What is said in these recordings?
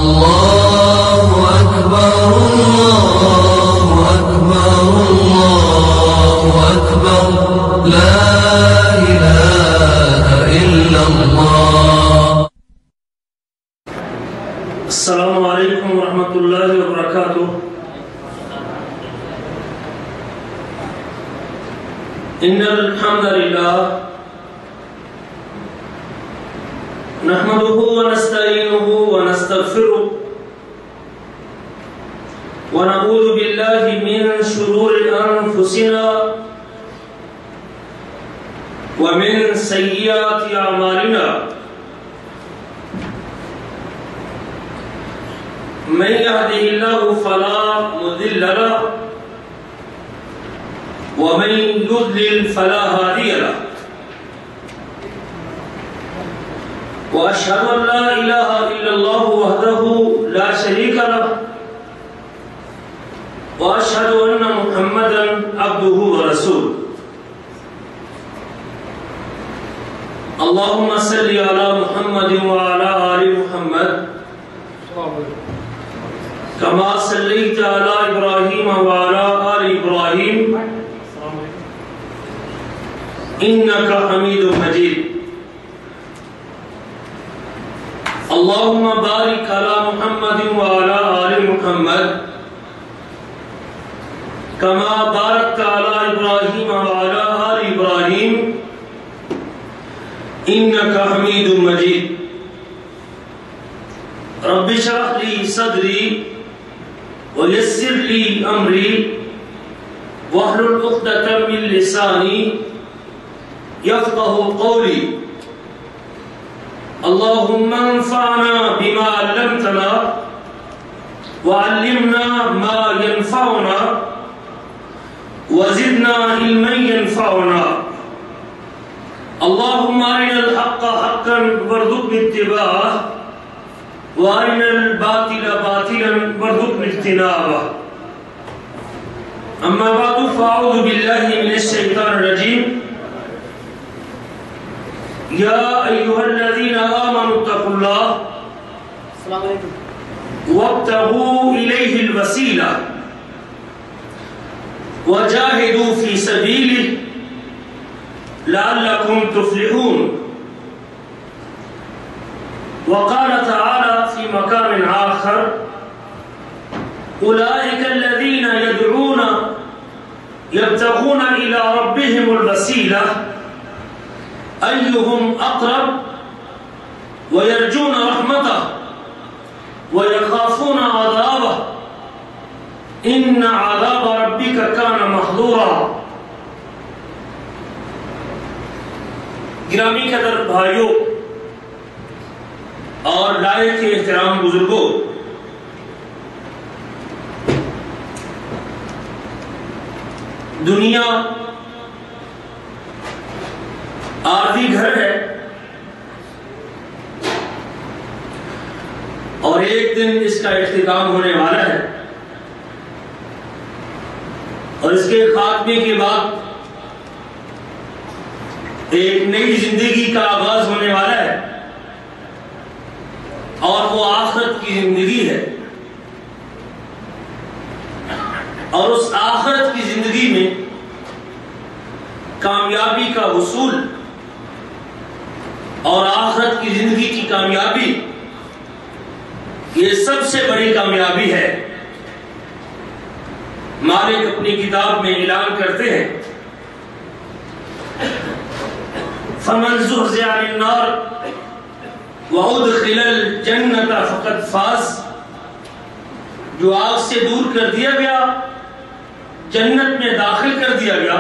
الله أكبر الله أكبر الله أكبر لا إله إلا الله. السلام عليكم ورحمة الله وبركاته. إن الحمد لله نحمده ونستعينه ونستغفره ونعوذ بالله من شرور أنفسنا ومن سيئات أعمالنا من يهده الله فلا مضل له ومن يضلل فلا هادي له وأشهد أن لا إله إلا الله وحده لا شريك له وأشهد أن محمدا عبده ورسوله. اللهم صل على محمد وعلى آل محمد كما صليت على إبراهيم وعلى آل إبراهيم إنك حميد مجيد. اللهم بارك على محمد وعلى آل محمد كما باركت على إبراهيم وعلى آل إبراهيم إنك حميد مجيد. رب اشرح لي صدري ويسر لي أمري واحلل عقدة من لساني يفقه قولي. اللهم انفعنا بما علمتنا وعلمنا ما ينفعنا وزدنا علما ينفعنا. اللهم أرنا الحق حقا وارزقنا اتباعه وأرنا الباطل باطلا وارزقنا اجتنابه. أما بعد فأعوذ بالله من الشيطان الرجيم. يا أيها الذين آمنوا اتقوا الله وابتغوا إليه الوسيلة وجاهدوا في سبيله لعلكم تفلحون. وقال تعالى في مقام آخر أولئك الذين يدعون يبتغون إلى ربهم الوسيلة أيهم أقرب ويرجون رحمته ويخافون عذابه إن عذاب ربك كان محظورا. گرامی قدر بھائیوں اور لائق احترام بزرگوں، دنیا عارضی گھر ہے اور ایک دن اس کا اختتام ہونے والا ہے اور اس کے خاتمے کے بعد ایک نئی زندگی کا آغاز ہونے والا ہے اور وہ آخرت کی زندگی ہے. اور اس آخرت کی زندگی میں کامیابی کا حصول اور آخرت کی زندگی کی کامیابی یہ سب سے بڑی کامیابی ہے. مالک اپنی کتاب میں اعلان کرتے ہیں فَمَنْ زُحْزِحَ عَنِ النَّارِ وَأُدْخِلَ الْجَنَّةَ فَقَدْ فَازَ. جو آگ سے دور کر دیا گیا، جنت میں داخل کر دیا گیا،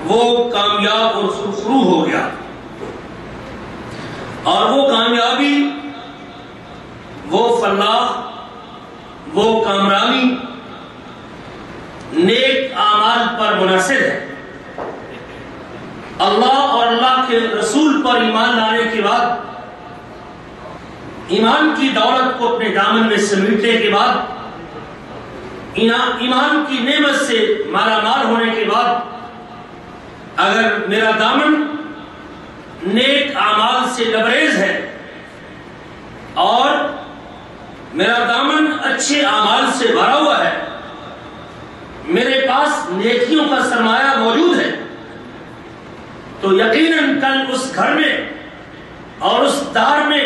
وہ کامیاب اور سرخرو ہو گیا. اور وہ کامیابی، وہ فلاح، وہ کامرانی نیک اعمال پر منحصر ہے. اللہ اور اللہ کے رسول پر ایمان لانے کے بعد، ایمان کی دولت کو اپنے دامن میں سمیٹنے کے بعد، ایمان کی نعمت سے مالا مال ہونے کے بعد، اگر میرا دامن نیک اعمال سے لبریز ہے اور میرا دامن اچھے اعمال سے بھرا ہوا ہے، میرے پاس نیکیوں کا سرمایہ موجود ہے، تو یقیناً کل اس گھر میں اور اس دار میں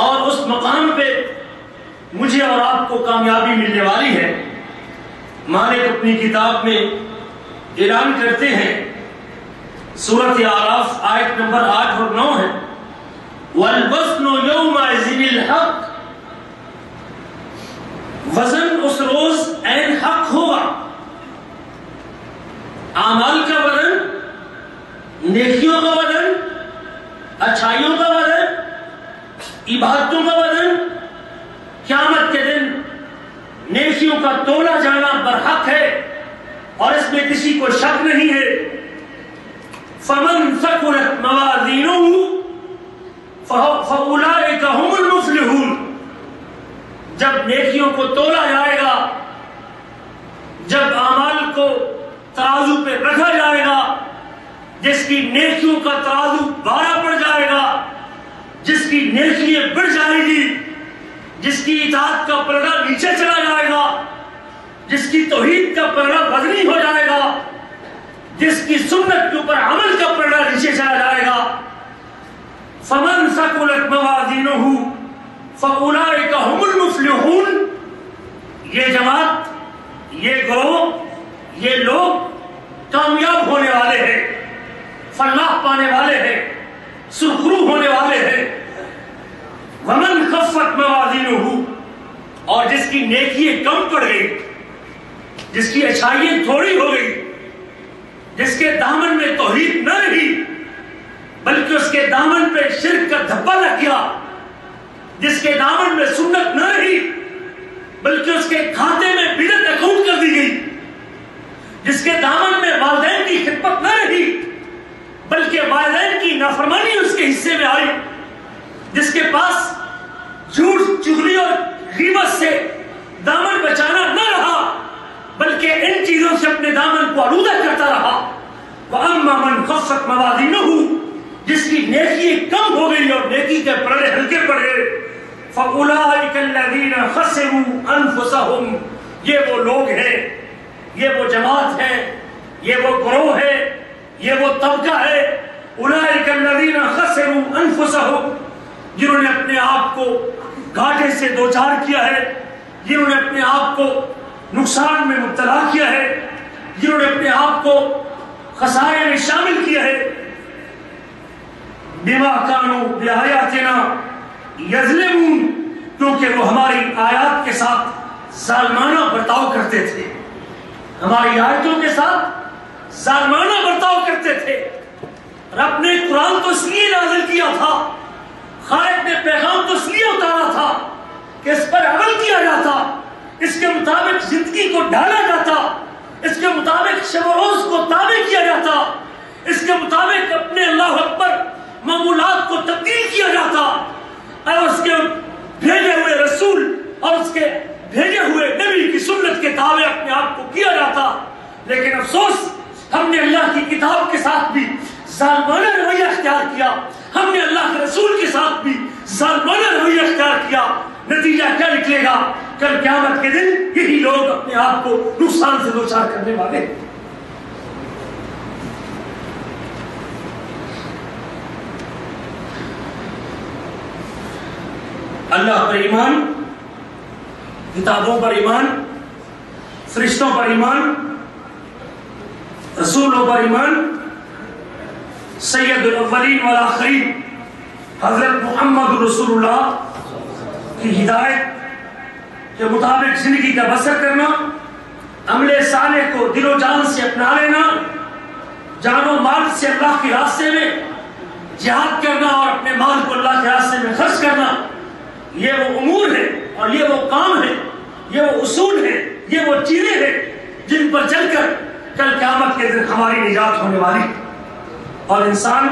اور اس مقام پہ مجھے اور آپ کو کامیابی ملنے والی ہے۔ مالک اپنی کتاب میں اعلان کرتے ہیں، سورۃ اعراف آیت نمبر 8 اور 9 ہے، وَالْوَزْنُ يَوْمَئِذٍ الْحَقُّ، وزن اس روز عین حق ہوگا۔ اعمال کا وزن، نیکیوں کا وزن، اچھائیوں کا وزن، عبادتوں کا وزن، قیامت کے دن نیکیوں کا تولا جانا برحق ہے اور اس میں کسی کو شک نہیں ہے۔ فَمَنْ ثَقُلَتْ مَوَازِينُهُ فَأُولَئِكَ هُمُ الْمُفْلِحُونَ، جب نیکیوں کو تولا جائے گا، جب اعمال کو ترازو پہ رکھا جائے گا، جس کی نیکیوں کا ترازو بارہ پڑ جائے گا، جس کی نیکیاں بڑھ جائے گی، جس کی اطاعت کا پلڑا نیچے چلا جائے گا، جس کی توحید کا پلڑا وزنی ہو جائے گا، جس کی سنت کے اوپر عمل کا پلڑا نیچے چلا جائے گا، فَمَنْ ثَقُلَتْ مَوَازِينُهُ فَأُولَئِكَ هُمُ الْمُفْلِحُونَ، یہ جماعت، یہ گروہ، یہ لوگ کامیاب ہونے والے ہیں، فلاح پانے والے ہیں، سرخرو ہونے والے ہیں۔ وَمَنْ خَفَّتْ مَوَازِينُهُ، اور جس کی نیکییں کم پڑ گئی، جس کی اچھائییں تھوڑی ہو گئی، جس کے دامن میں توحید نہ رہی بلکہ اس کے دامن پہ شرک کا دھبا لگ گیا، جس کے دامن میں سنت نہ رہی بلکہ اس کے کھاتے میں بدعت اکاؤنٹ کر دی گئی، جس کے دامن میں والدین کی خدمت نہ رہی بلکہ والدین کی نافرمانی اس کے حصے میں آئی، جس کے پاس جھوٹ، چغلی اور غیبت سے دامن بچانا نہ رہا بلکہ ان چیزوں سے اپنے دامن کو آلودہ کرتا رہا۔ وَأَمَّا مَنْ خَفَّتْ مَوَازِينُهُ، جس کی نیکی کم ہو گئی اور نیکی کے پلڑے ہلکے پڑ گئے، فَأُولَئِكَ الَّذِينَ خَسِرُوا أَنفُسَهُمْ، یہ وہ لوگ ہیں، یہ وہ جماعت ہے، یہ وہ گروہ ہے، یہ وہ طبقہ ہے، أُولَئِكَ الَّذِينَ خَسِرُوا أَنفُسَهُمْ، جنہوں نے اپنے آپ کو گھاٹے سے دوچار کیا ہے، جنہوں نے اپنے آپ کو نقصان میں مبتلا کیا ہے، جنہوں نے اپنے آپ کو خسارے میں شامل کیا ہے، بِمَا كَانُوا بِآيَاتِنَا يَظْلِمُونَ، کیونکہ وہ ہماری آیات کے ساتھ ظالمانہ برتاؤ کرتے تھے، ہماری آیتوں کے ساتھ ظالمانہ برتاؤ کرتے تھے۔ رب نے قرآن تو اس لیے نازل کیا تھا، خالق نے پیغام تو اس لیے اتارا تھا کہ اس پر عمل کیا جاتا، اس کے مطابق زندگی کو ڈھالا جاتا، اس کے مطابق شب و روز کو تابع کیا جاتا، اس کے مطابق اپنے اللہ اکبر معمولات کو تبدیل کیا جاتا، اور اس کے بھیجے ہوئے رسول اور اس کے بھیجے ہوئے نبی کی سنت کے تابع اپنے آپ کو کیا جاتا۔ لیکن افسوس، ہم نے اللہ کی کتاب کے ساتھ بھی ظالمانہ رویہ اختیار کیا، ہم نے اللہ کے رسول کے ساتھ بھی ظالمانہ رویہ اختیار کیا۔ نتیجہ کیا نکلے گا؟ کل قیامت کے دن یہی لوگ اپنے آپ کو نقصان سے دوچار کرنے والے ہیں۔ اللہ پر ایمان، کتابوں پر ایمان، فرشتوں پر ایمان، رسولوں پر ایمان، سید الاولین والآخرین حضرت محمد رسول اللہ کی ہدایت کے مطابق زندگی کا بسر کرنا، عمل صالح کو دل و جان سے اپنا لینا، جان و مال سے اللہ کے راستے میں جہاد کرنا اور اپنے مال کو اللہ کے راستے میں خرچ کرنا، یہ وہ امور ہیں اور یہ وہ کام ہیں، یہ وہ اصول ہیں، یہ وہ چیزیں ہیں جن پر چل کر کل قیامت کے دن ہماری نجات ہونے والی اور انسان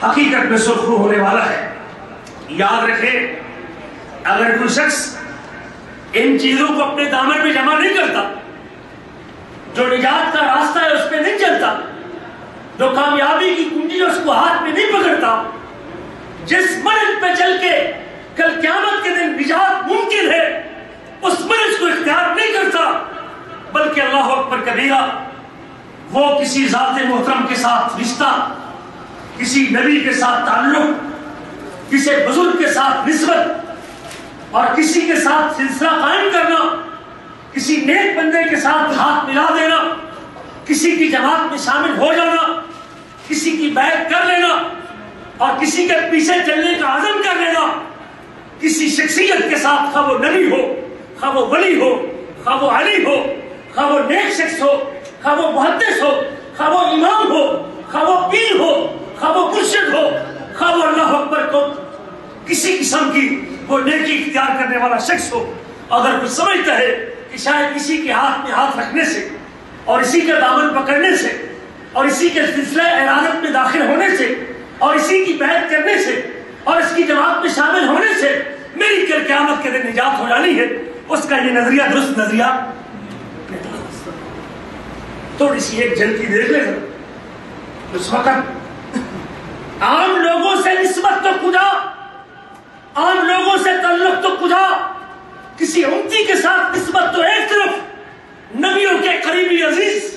حقیقت میں سرخرو ہونے والا ہے۔ یاد رکھیں، اگر کوئی شخص ان چیزوں کو اپنے دامن میں جمع نہیں کرتا، جو نجات کا راستہ ہے اس پہ نہیں چلتا، جو کامیابی کی کنجی اس کو ہاتھ میں نہیں پکڑتا، جس منہج پہ چل کے کل قیامت کے دن نجات ممکن کبیرہ، وہ کسی ذات محترم کے ساتھ رشتہ، کسی نبی کے ساتھ تعلق، کسی بزرگ کے ساتھ نسبت اور کسی کے ساتھ سلسلہ قائم کرنا، کسی نیک بندے کے ساتھ ہاتھ ملا دینا، کسی کی جماعت میں شامل ہو جانا، کسی کی بیعت کر لینا اور کسی کے پیچھے چلنے کا عزم کر لینا، کسی شخصیت کے ساتھ، خواہ وہ نبی ہو، خواہ وہ ولی ہو، خواہ وہ علی ہو، خواہ وہ نیک شخص ہو، خواہ وہ محدث ہو، خواہ وہ امام ہو، خواہ وہ پیر ہو، خواہ وہ مرشد ہو، خواہ وہ اللہ اکبر کو کسی قسم کی وہ نیکی اختیار کرنے والا شخص ہو، اگر کچھ سمجھتا ہے کہ شاید اسی کے ہاتھ میں ہاتھ رکھنے سے اور اسی کا دامن پکڑنے سے اور اسی کے سلسلہ ارادت میں داخل ہونے سے اور اسی کی بیعت کرنے سے اور اس کی جماعت میں شامل ہونے سے میری کل قیامت کے دن نجات ہو جانی ہے، اس کا یہ نظریہ درست نظریہ نہیں۔ تھوڑی سی ایک جھلکی دیکھ لیں، اس وقت عام لوگوں سے نسبت تو کجا، عام لوگوں سے تعلق تو کجا، کسی امتی کے ساتھ نسبت تو ایک طرف، نبیوں کے قریبی عزیز،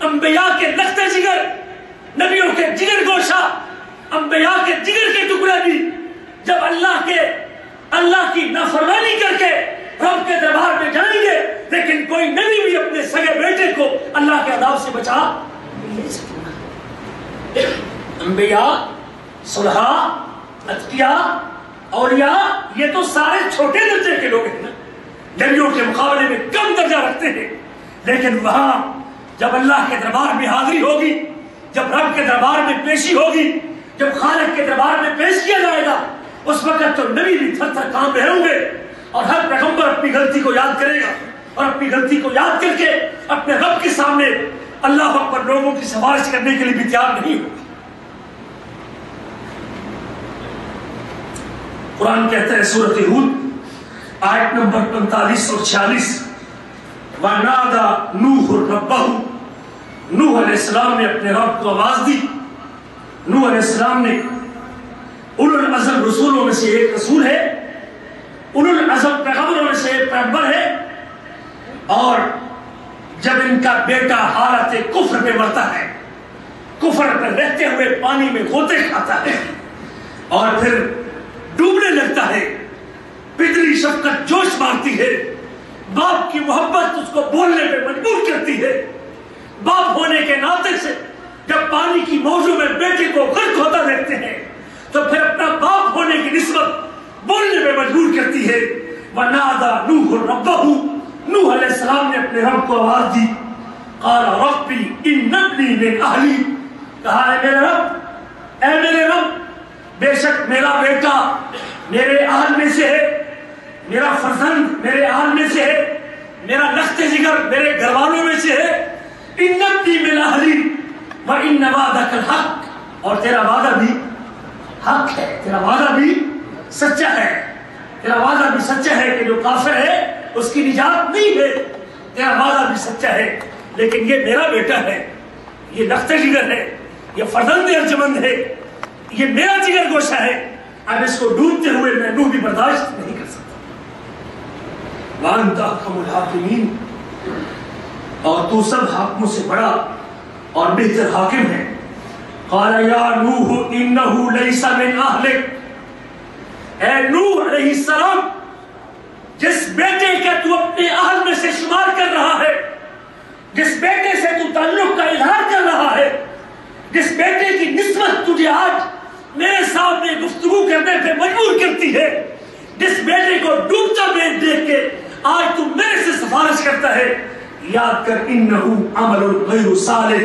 انبیاء کے لخت جگر، نبیوں کے جگر گوشہ، انبیاء کے جگر کے ٹکڑے بھی جب اللہ کی نافرمانی کر کے رب کے دربار میں جائیں گے، لیکن کوئی نبی بھی اپنے سگے بیٹے کو اللہ کے عذاب سے بچا نہیں سکے گا۔ انبیاء، صلحاء، اتقیاء، اولیاء، یہ تو سارے چھوٹے درجے کے لوگ ہیں، نبیوں کے مقابلے میں کم درجہ رکھتے ہیں، لیکن وہاں جب اللہ کے دربار میں حاضری ہوگی، جب رب کے دربار میں پیشی ہوگی، جب خالق کے دربار میں پیش کیا جائے گا، اس وقت تو نبی بھی تھر تھر کام رہے ہوں گے، اور ہر پیغمبر اپنی غلطی کو یاد کرے گا اور اپنی غلطی کو یاد کر کے اپنے رب کے سامنے اللہ اکبر لوگوں کی سفارش کرنے کے لیے بھی تیار نہیں ہوگا۔ قرآن کہتا ہے سورۃ ہود آیت نمبر 45 اور 46، وَنَادَى نُوحٌ رَبَّهُ، نوح علیہ السلام نے اپنے رب کو آواز دی۔ نوح علیہ السلام نے اولو العزم رسولوں میں سے ایک رسول ہے، اولو العزم پیغمبروں میں سے ایک پیغمبر ہے، اور جب ان کا بیٹا حالت کفر میں مرتا ہے، کفر پر رہتے ہوئے پانی میں غوطے کھاتا ہے اور پھر ڈوبنے لگتا ہے، پدری شفقت جوش مارتی ہے، باپ کی محبت اس کو بولنے پہ مجبور کرتی ہے، باپ ہونے کے ناطے سے جب پانی کی موجوں میں بیٹے کو غرق ہوتا دیکھتے ہیں تو پھر اپنا باپ ہونے کی نسبت بولنے پہ مجبور کرتی ہے۔ وَنَادَى نُوحٌ رَبَّهُ، نوح علیہ السلام نے اپنے رب کو آواز دی، قَالَ رَبِّ إِنَّ ابْنِي مِنْ أَهْلِي، کہا اے میرے رب، بے شک میرا بیٹا میرے اہل میں سے ہے، میرا فرزند میرے اہل میں سے ہے، میرا لخت جگر میرے گھر والوں میں سے ہے، إِنَّ ابْنِي مِنْ أَهْلِي وَإِنَّ وَعْدَكَ الْحَقُّ، اور تیرا وعدہ بھی حق ہے، تیرا وعدہ بھی سچا ہے، تیرا وعدہ بھی سچا ہے کہ جو کافر ہے اس کی نجات نہیں ہے، تیرا وعدہ بھی سچا ہے، لیکن یہ میرا بیٹا ہے، یہ لخت جگر ہے، یہ فرزند ارجمند ہے، یہ میرا جگر گوشہ ہے، اب اس کو ڈوبتے ہوئے میں نوح بھی برداشت نہیں کر سکتا۔ وَأَنْتَ أَحْكَمُ الْحَاكِمِينَ، اور تو سب حاکموں سے بڑا اور بہتر حاکم ہے۔ قَالَ يَا نُوحُ إِنَّهُ لَيْسَ مِنْ أَهْلِكَ، اے نوح علیہ السلام، جس بیٹے کا تو اپنے اہل میں سے شمار کر رہا ہے، جس بیٹے سے تو تعلق کا اظہار کر رہا ہے، جس بیٹے کی نسبت تجھے آج میرے سامنے گفتگو کرنے پہ مجبور کرتی ہے، جس بیٹے کو ڈوبتا دیکھ کے آج تو میرے سے سفارش کرتا ہے، یاد کر انہو عمل غیر صالح،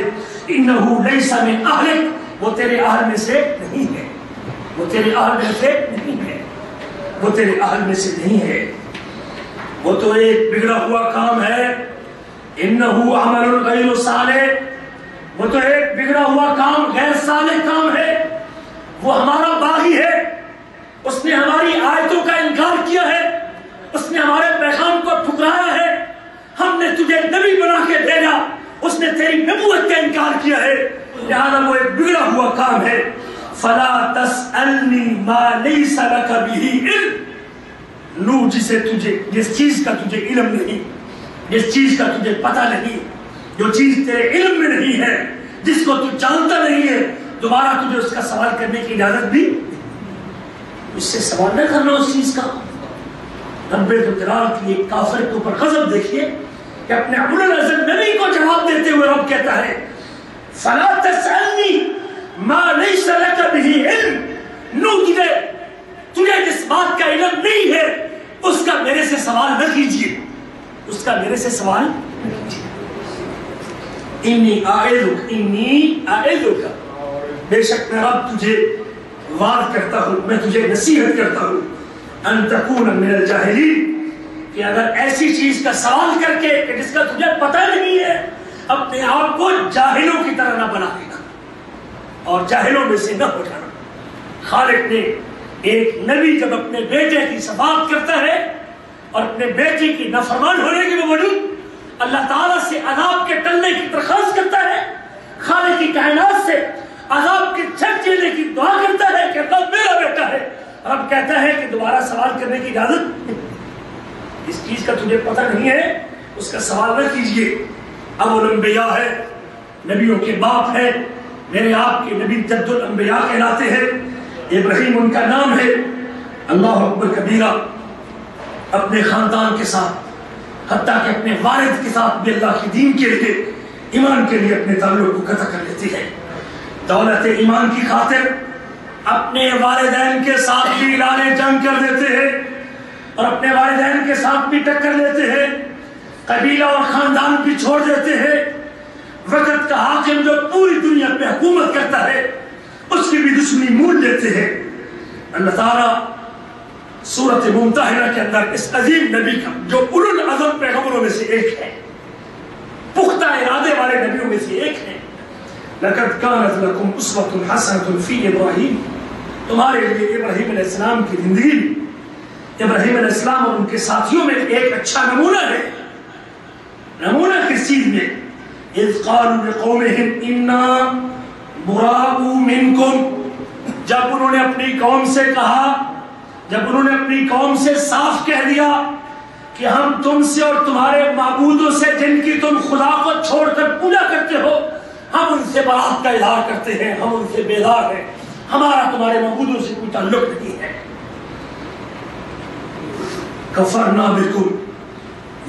انہو لیس من اہلک، وہ تیرے اہل میں سے نہیں ہے، وہ تیرے اہل میں سے نہیں ہے، وہ تیرے اہل میں سے نہیں ہے، وہ تو ایک بگڑا ہوا کام ہے، انہو عمل غیر صالح، وہ تو ایک بگڑا ہوا کام غیر صالح کام ہے، وہ ہمارا باغی ہے، اس نے ہماری آیتوں کا انکار کیا ہے، اس نے ہمارے پیغام کو ٹھکرایا ہے، ہم نے تجھے نبی بنا کے بھیجا، اس نے تیری نبوت کا انکار کیا ہے، لہذا وہ ایک بگڑا ہوا کام ہے۔ فَلَا تَسْأَلْنِي مَا لَيْسَ لَكَ بِهِ عِلْمٍ، نوح جس چیز کا تجھے علم نہیں، جس چیز کا تجھے پتہ نہیں، جو چیز تیرے علم میں نہیں ہے، جس کو تو جانتا نہیں ہے، دوبارہ تجھے اس کا سوال کرنے کی اجازت بھی، اس سے سوال نہ کرنا اس چیز کا۔ رب جلال کی ایک کافر کے اوپر غضب دیکھیے کہ اپنے اولو العزم نبی کو جواب دیتے ہوئے رب کہتا ہے فَلَا تَسْأَلْنِي مَا لَيْسَ لَكَ بِهِ عِلْمٍ، نو تجھے جس بات کا علم نہیں ہے اس کا میرے سے سوال نہ کیجیے، اس کا میرے سے سوال نہ کیجیے۔ انی اعظک، بے شک میں رب تجھے وعد کرتا ہوں، میں تجھے نصیحت کرتا ہوں، ان تکون من الجاہلین، کہ اگر ایسی چیز کا سوال کر کے کہ جس کا تجھے پتہ نہیں ہے، اپنے آپ کو جاہلوں کی طرح نہ بنا لینا اور جاہلوں میں سے نہ ہو جانا۔ خالق نے ایک نبی جب اپنے بیٹے کی شفاعت کرتا ہے اور اپنے بیٹے کی نافرمان ہونے کے باوجود اللہ تعالیٰ سے عذاب کے ٹلنے کی درخواست کرتا ہے، خالق کی کائنات سے عذاب کے جھٹ جینے کی دعا کرتا ہے کہ رب میرا بیٹا ہے، رب کہتا ہے کہ دوبارہ سوال کرنے کی اجازت، اس چیز کا تجھے پتہ نہیں ہے اس کا سوال نہ کیجیے۔ ابو الانبیاء ہے، نبیوں کے باپ ہے، میرے آپ کے نبی جد الانبیاء کہلاتے ہیں، ابراہیم ان کا نام ہے۔ اللہ اکبر کبیرہ، اپنے خاندان کے ساتھ حتیٰ کہ اپنے والد کے ساتھ بھی اللہ کی دین کے لیے، ایمان کے لیے اپنے تعلق کو قطع کر لیتی ہے۔ دولت ایمان کی خاطر اپنے والدین کے ساتھ بھی اعلان جنگ کر دیتے ہیں اور اپنے والدین کے ساتھ بھی ٹکر لیتے ہیں، قبیلہ اور خاندان بھی چھوڑ دیتے ہیں۔ وقت کا حاکم جو پوری دنیا پہ حکومت کرتا ہے اس کی بھی دشمنی مول لیتے ہیں۔ اللہ تعالیٰ سورۃ ممتحنہ کے اندر اس عظیم نبی کا جو اولو العزم پیغمبروں میں سے ایک ہے، پختہ ارادے والے نبیوں میں سے ایک ہے، لَقَدْ كَانَتْ لَكُمْ أُسْوَةٌ حَسَنَةٌ فِي إِبْرَاهِيمَ، تمہارے لیے ابراہیم علیہ السلام کی زندگی، ابراہیم علیہ السلام اور ان کے ساتھیوں میں ایک اچھا نمونہ ہے۔ نمونہ کس چیز میں؟ اِذْ قَالُوا لِقَوْمِهِمْ إِنَّا بُرَاءُ مِنْكُمْ، جب انہوں نے اپنی قوم سے کہا، جب انہوں نے اپنی قوم سے صاف کہہ دیا کہ ہم تم سے اور تمہارے معبودوں سے جن کی تم خدا کو چھوڑ کر پوجا کرتے ہو، ہم ان سے برات کا اظہار کرتے ہیں، ہم ان سے بیزار ہیں، ہمارا تمہارے معبودوں سے کوئی تعلق نہیں ہے۔ کفرنا بکم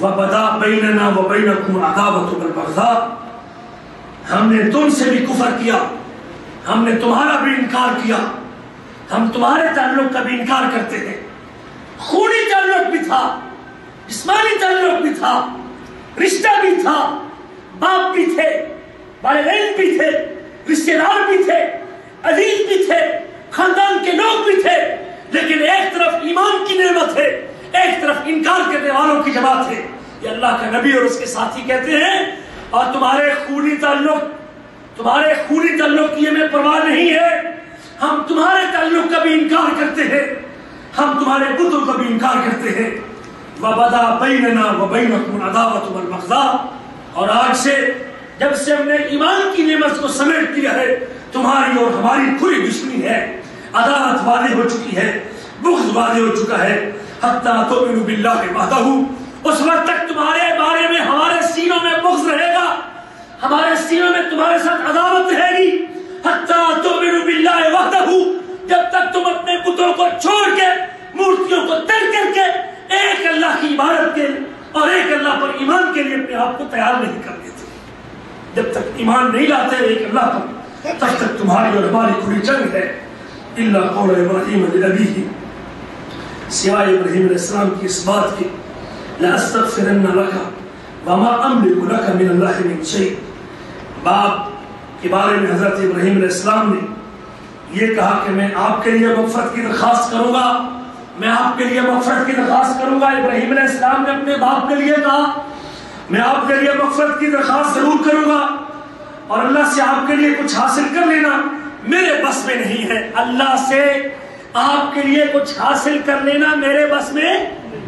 وبدا بیننا وبینکم العداوۃ والبغضاء، ہم نے تم سے بھی کفر کیا، ہم نے تمہارا بھی انکار کیا، ہم تمہارے تعلق کا بھی انکار کرتے ہیں۔ خونی تعلق بھی تھا، جسمانی تعلق بھی تھا، رشتہ بھی تھا، باپ بھی تھے، والدین بھی تھے، رشتہ دار بھی تھے، عزیز بھی تھے، خاندان کے لوگ بھی تھے، لیکن ایک طرف ایمان کی نعمت ہے، ایک طرف انکار کرنے والوں کی جماعت ہے۔ یہ اللہ کا نبی اور اس کے ساتھی کہتے ہیں اور تمہارے خونی تعلق کی ہمیں پرواہ نہیں ہے، ہم تمہارے تعلق کا بھی انکار کرتے ہیں، ہم تمہارے بتوں کا بھی انکار کرتے ہیں۔ وَبَدَا بَيْنَنَا وَبَيْنَكُمُ الْعَدَاوَةُ وَالْبَغْضَاءُ، اور آج سے جب سے ہم نے ایمان کی نعمت کو سمیٹ دیا ہے، تمہاری اور ہماری پوری دشمنی ہے، عداوت واضح ہو چکی ہے، بغض واضح ہو چکا ہے۔ حَتَّى تُؤْمِنُوا بِاللَّهِ وَحْدَهُ، اس وقت تک تمہارے بارے میں ہمارے سینوں میں بغض رہے گا، ہمارے سینوں میں تمہارے ساتھ عداوت رہے گی۔ حَتَّى تُؤْمِنُوا بِاللَّهِ وَحْدَهُ، جب تک تم اپنے بتوں کو چھوڑ کے، مورتیوں کو ترک کر کے ایک اللہ کی عبادت کے اور ایک اللہ پر ایمان کے لیے اپنے آپ کو تیار نہیں کر دیتے۔ جب تک ایمان نہیں لاتے ایک اللہ پر، تب تک تمہاری اور ہماری کھلی جنگ ہے۔ الا قول ابراہیم لابیہ، سوائے ابراہیم علیہ السلام کی اس بات کے، لأستغفرن لک وما املک لک من اللہ من شیء، باپ کے بارے میں حضرت ابراہیم علیہ السلام نے یہ کہا کہ میں آپ کے لیے مغفرت کی درخواست کروں گا، میں آپ کے لیے مغفرت کی درخواست کروں گا۔ ابراہیم علیہ السلام نے اپنے باپ کے لیے کہا میں آپ کے لیے مغفرت کی درخواست ضرور کروں گا، اور اللہ سے آپ کے لیے کچھ حاصل کر لینا میرے بس میں نہیں ہے۔ اللہ سے آپ کے لیے کچھ حاصل کر لینا میرے بس میں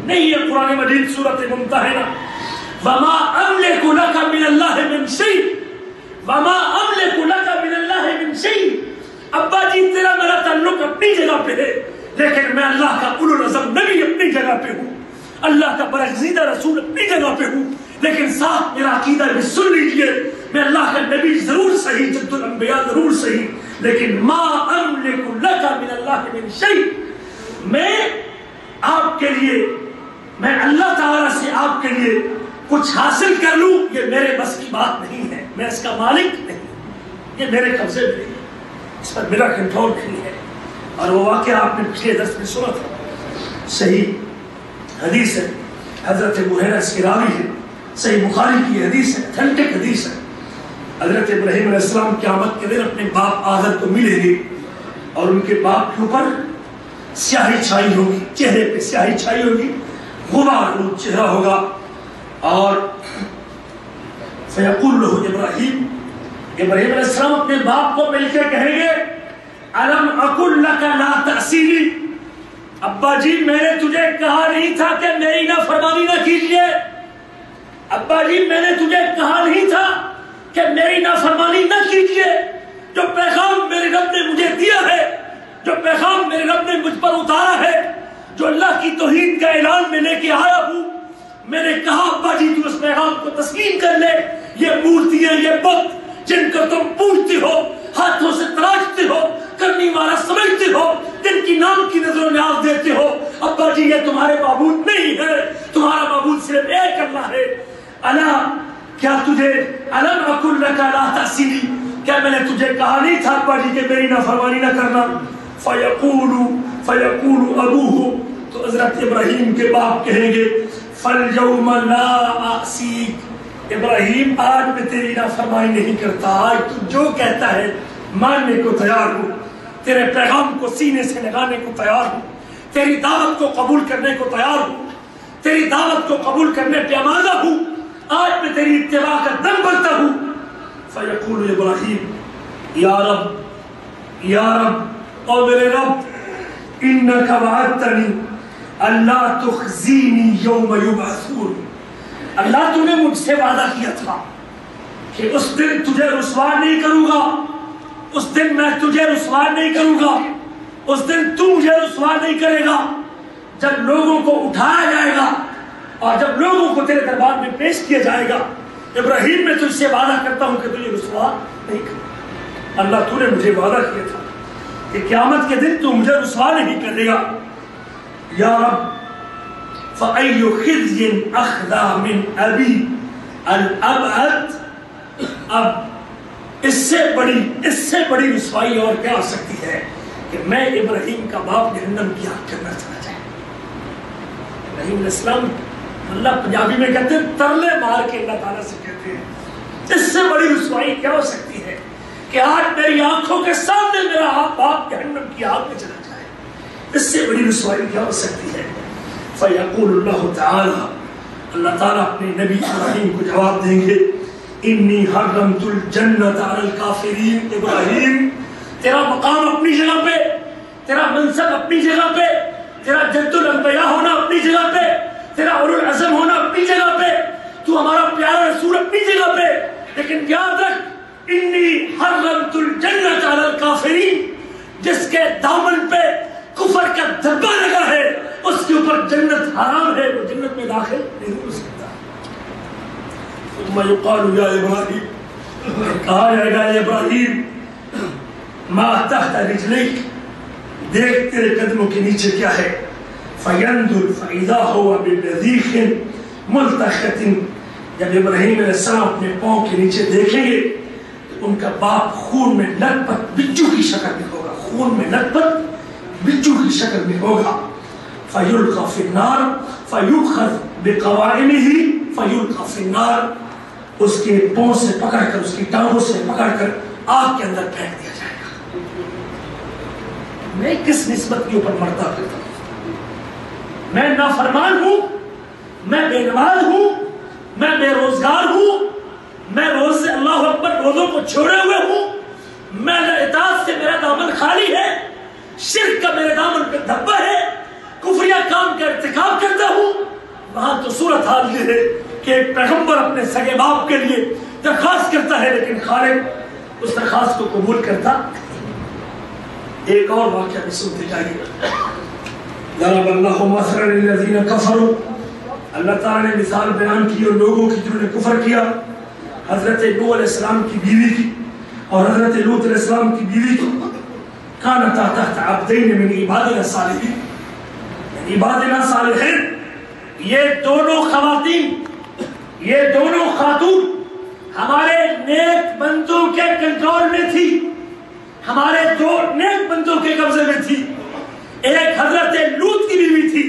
نہیں ہے۔ قرآن مجید سورۃ ممتحنہ، وما املک لک من اللہ من شیء، وما املک لک من اللہ من شیء، ابا جی تیرا میرا تعلق اپنی جگہ پہ ہے، لیکن میں اللہ کا اولو العزم نبی اپنی جگہ پہ ہوں، اللہ کا برگزیدہ رسول اپنی جگہ پہ ہوں، لیکن ساتھ میرا عقیدہ بھی سن لیجئے، میں اللہ کا نبی ضرور صحیح، جد الانبیاء ضرور صحیح، لیکن ما املک لک من اللہ من شیء، میں آپ کے لیے، میں اللہ تعالیٰ سے آپ کے لیے کچھ حاصل کر لوں، یہ میرے بس کی بات نہیں ہے، میں اس کا مالک نہیں، یہ میرے قبضے میں نہیں ہے، اس پر میرا کنٹرول نہیں ہے۔ اور وہ واقعہ آپ نے پچھلے درس میں سنا تھا، صحیح حدیث ہے، حضرت بحیرہ اس کی راوی ہے، صحیح بخاری کی حدیث ہے، اتھینٹک حدیث ہے۔ حضرت ابراہیم علیہ السلام قیامت کے دن اپنے باپ آدم کو ملیں گے اور ان کے باپ کے اوپر سیاہی چھائی ہوگی، چہرے پہ سیاہی چھائی ہوگی، غبار چہرہ ہوگا، اور فیقول له ابراہیم، ابراہیم علیہ السلام اپنے باپ کو مل کے کہیں گے الم اقل لک لا تعصینی، ابا جی میں نے تجھے کہا نہیں تھا کہ میری نافرمانی نہ کیجیے، ابا جی میں نے تجھے کہا نہیں تھا کہ میری نافرمانی نہ کیجیے، جو پیغام میرے رب نے مجھے دیا ہے، جو پیغام میرے رب نے مجھ پر اتارا ہے، جو اللہ کی توحید کا اعلان میں لے کے آیا ہوں، میں نے کہا ابا جی تو اس پیغام کو تسلیم کر لے، یہ مورتیاں، یہ بت جن کو تم پوجتے ہو، ہاتھوں سے تراشتے ہو، کرنی والا سمجھتے ہو، جن کی نام کی نظر و نیاز دیتے ہو، ابا جی یہ تمہارے معبود نہیں ہے، تمہارا معبود صرف ایک اللہ ہے۔ الا کیا تجھے الم اقل لک لا تعصینی، کیا میں نے تجھے کہا نہیں تھا ابا جی کہ میری نافرمانی نہ کرنا؟ فیقول ابوہ، تو حضرت ابراہیم کے باپ کہیں گے فَالْيَوْمَ لَا أَعْصِيكَ، ابراہیم آج میں تیری نافرمانی نہیں کرتا، آج تو جو کہتا ہے ماننے کو تیار ہوں، تیرے پیغام کو سینے سے لگانے کو تیار ہوں، تیری دعوت کو قبول کرنے کو تیار ہوں، تیری دعوت کو قبول کرنے پہ آمادہ ہوں، آج میں تیری اتباع کا دم بھرتا ہوں۔ فیقول ابراہیم یا رب، یا رب، اور میرے رب، انک وعدتنی اللہ تخزینی یوم یبعثون، اللہ تو نے مجھ سے وعدہ کیا تھا کہ اس دن تجھے رسوا نہیں کروں گا، اس دن میں تجھے رسوا نہیں کروں گا، اس دن تو مجھے رسوا نہیں کرے گا، جب لوگوں کو اٹھایا جائے گا اور جب لوگوں کو تیرے دربار میں پیش کیا جائے گا، ابراہیم میں تجھ سے وعدہ کرتا ہوں کہ تجھے رسوا نہیں کروں۔ اللہ تو نے مجھے وعدہ کیا تھا کہ قیامت کے دن تو مجھے رسوا نہیں کرے گا۔ یا رب فَأَيُّ خِزْيٍ أَخْذَا مِنْ أَبِي الْأَبْعَدْ، اب اس سے بڑی رسوائی اور کیا ہو سکتی ہے کہ میں ابراہیم کا باپ جہنم کی آگ کرنا چلا جائے۔ ابراہیم علیہ السلام، اللہ پنجابی میں کہتے ہیں ترلے مار کے اللہ تعالیٰ سے کہتے ہیں اس سے بڑی رسوائی کیا ہو سکتی ہے کہ آج میری آنکھوں کے سامنے میرا باپ جہنم کی آگ میں چلا جائے، اس سے بڑی رسوائی کیا ہو سکتی ہے؟ فیقول اللہ تعالی، اللہ تعالیٰ اپنے نبی ابراہیم کو جواب دیں گے انی حرمت الجنت علی الکافرین، ابراہیم تیرا مقام اپنی جگہ پہ، تیرا منصب اپنی جگہ پہ، تیرا جد الانبیاء ہونا اپنی جگہ پہ، تیرا اولو العزم ہونا اپنی جگہ پہ، تو ہمارا پیارا رسول اپنی جگہ پہ، لیکن یاد رکھ انی حرمت الجنت علی الکافرین، جس کے دامن پہ کفر کا دھبا لگا ہے اس کے اوپر جنت حرام ہے، وہ جنت میں داخل نہیں ہو سکتا۔ ثم یقال یا ابراہیم، کہا جائے گا ابراہیم ما تحت رجلیک، دیکھ تیرے قدموں کے نیچے کیا ہے، فینظر فاذا هو بنضیخ ملتخط، جب ابراہیم علیہ السلام اپنے پاؤں کے نیچے دیکھیں گے تو ان کا باپ خون میں لت پت بچو کی شکل میں ہوگا، خون میں لت پت بچو کی شکل میں ہوگا، فیلقى فی النار فیؤخذ بقوائمه فیلقى فی النار، اس کے پاؤں سے پکڑ کر، اس کی ٹانگوں سے پکڑ کر آگ کے اندر پھینک دیا جائے گا۔ میں کس نسبت کے اوپر مرتا پھرتا ہوں؟ میں نافرمان ہوں، میں بے نماز ہوں، میں بے روزگار ہوں، میں روز سے اللہ اکبر روزوں کو چھوڑے ہوئے ہوں، میں اطاعت سے میرا دامن خالی ہے، شرک کا میرے دامن پہ دھبا ہے، کفریہ کام کا ارتکاب کرتا ہوں۔ وہاں تو صورتحال یہ ہے کہ ایک پیغمبر اپنے سگے باپ کے لیے درخواست کرتا ہے لیکن خالق اس درخواست کو قبول کرتا۔ ایک اور واقعہ بھی سنتے جائیے۔ ضرب اللہ مثلا للذین کفروا اللہ تعالیٰ نے مثال بیان کی اور لوگوں کی جنہوں نے کفر کیا، حضرت نوح علیہ السلام کی بیوی کی اور حضرت لوط علیہ السلام کی بیوی کی، کانتا تحت عبدین من عبادنا صالحین، عبادنا صالحین، یہ دونوں خواتین، یہ دونوں خاتون ہمارے نیک بندوں کے کنٹرول میں تھی، ہمارے دو نیک بندوں کے قبضے میں تھی، ایک حضرت لوط کی بیوی تھی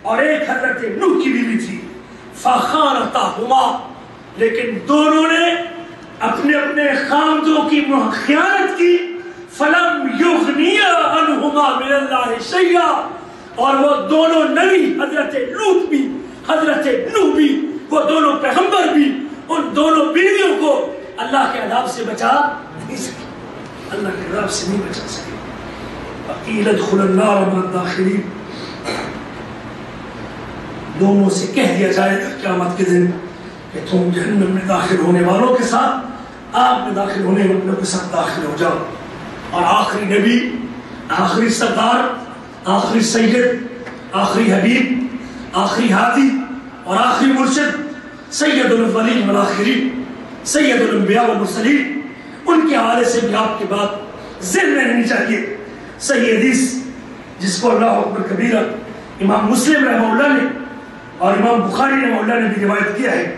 اور ایک حضرت نوح کی بیوی تھی، فخانتاہما، لیکن دونوں نے اپنے اپنے خاندوں کی خیانت کی، فلم یغنیا عنہما من اللہ شیئا، اور وہ دونوں نبی، حضرت لوط بھی حضرت نوح بھی، وہ دونوں پیغمبر بھی، ان دونوں بیویوں کو اللہ کے عذاب سے بچا نہیں سکے، اللہ کے عذاب سے نہیں بچا سکے۔ وقیل ادخلوا النار مع الداخلین، دونوں سے کہہ دیا جائے گا قیامت کے دن کہ تم جہنم میں داخل ہونے والوں کے ساتھ، آگ میں داخل ہونے والوں کے ساتھ داخل ہو جاؤ۔ اور آخری نبی، آخری سردار، آخری سید، آخری حبیب، آخری ہادی اور آخری مرشد، سید الاولین والآخرین، سید الانبیاء والمرسلین، ان کے حوالے سے بھی آپ کے بات ذہن میں رہنی چاہیے۔ صحیح حدیث جس کو اللہ اکبر کبیرہ امام مسلم رحمہ اللہ نے اور امام بخاری رحمہ اللہ نے بھی روایت کیا ہے،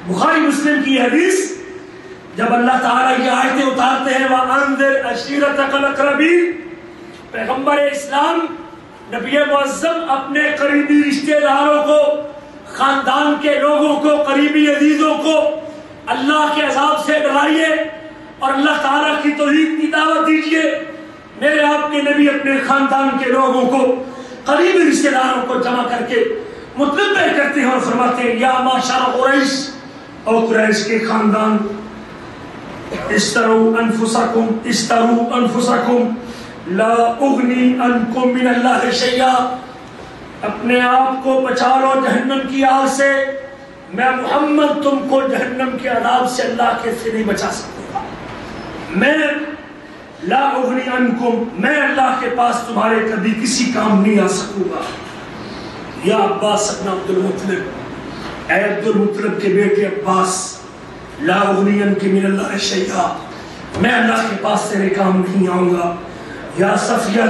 بخاری مسلم کی یہ حدیث، جب اللہ تعالیٰ یہ آیتیں اتارتے ہیں وَأَنذِرْ عَشِيرَتَكَ الْأَقْرَبِينَ، پیغمبر اسلام نبی معظم اپنے قریبی رشتہ داروں کو، خاندان کے لوگوں کو، قریبی عزیزوں کو اللہ کے عذاب سے ڈرائیے اور اللہ تعالیٰ کی توحید کی دعوت دیجیے۔ میرے آپ کے نبی اپنے خاندان کے لوگوں کو، قریبی رشتہ داروں کو جمع کر کے مطلب کرتے ہیں اور فرماتے ہیں یا معشر قریش، او قریش کے خاندان، اشتروا انفسکم لا اغنی عنکم من اللہ شیئا، اپنے آپ کو بچا لو جہنم کی آگ سے، میں محمد تم کو جہنم کے عذاب سے اللہ کے سے نہیں بچا سکتا، میں لا اغنی عنکم، میں اللہ کے پاس تمہارے کبھی کسی کام نہیں آ سکوں گا۔ یا عباس ابن عبد المطلب، اے عبد المطلب کے بیٹے عباس، لا اغنی عنک من اللہ شیئا، میں اللہ کے پاس تیرے کام نہیں آؤں گا۔ یا صفیہ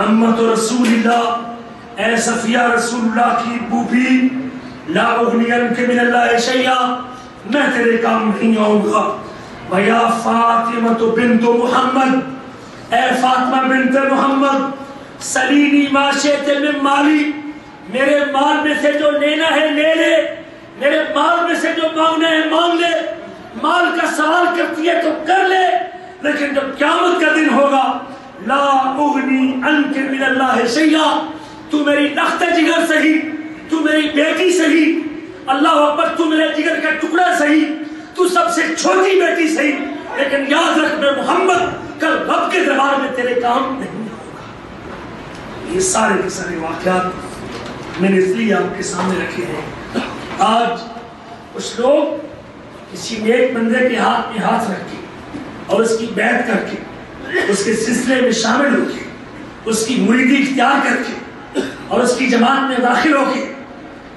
امت رسول اللہ، اے صفیہ رسول اللہ کی پھوپھی، لا اغنی عنک من اللہ شیئا، میں تیرے کام نہیں آؤں گا۔ وَيَا فَاطِمَةُ بِنْتُ مُحَمَّد، اے فاطمہ بنت محمد، سَلِينِي مَا شِئْتَ مِن مَالِي، میرے مال میں سے جو لینا ہے لے لے، میرے مال میں سے جو مانگنا ہے مانگ لے، مال کا سوال کرتی ہے تو کر لے، لیکن جب قیامت کا دن ہوگا لا اغنی عنک من اللہ شیئا، تو میری تخت جگر سہی، تو میری بیٹی سہی، اللہ اکبر، تو میرے جگر کا ٹکڑا سہی، تو سب سے چھوٹی بیٹی سہی، لیکن یاد رکھ میں محمد کل رب کے دربار میں تیرے کام نہیں آؤں گا۔ یہ سارے کے سارے واقعات میں نے اس لیے آپ کے سامنے رکھے ہیں۔ آج کچھ لوگ کسی نیک بندے کے ہاتھ میں ہاتھ رکھ کے اور اس کی بیعت کر کے، اس کے سلسلے میں شامل ہو کے، اس کی مریدی اختیار کر کے اور اس کی جماعت میں داخل ہو کے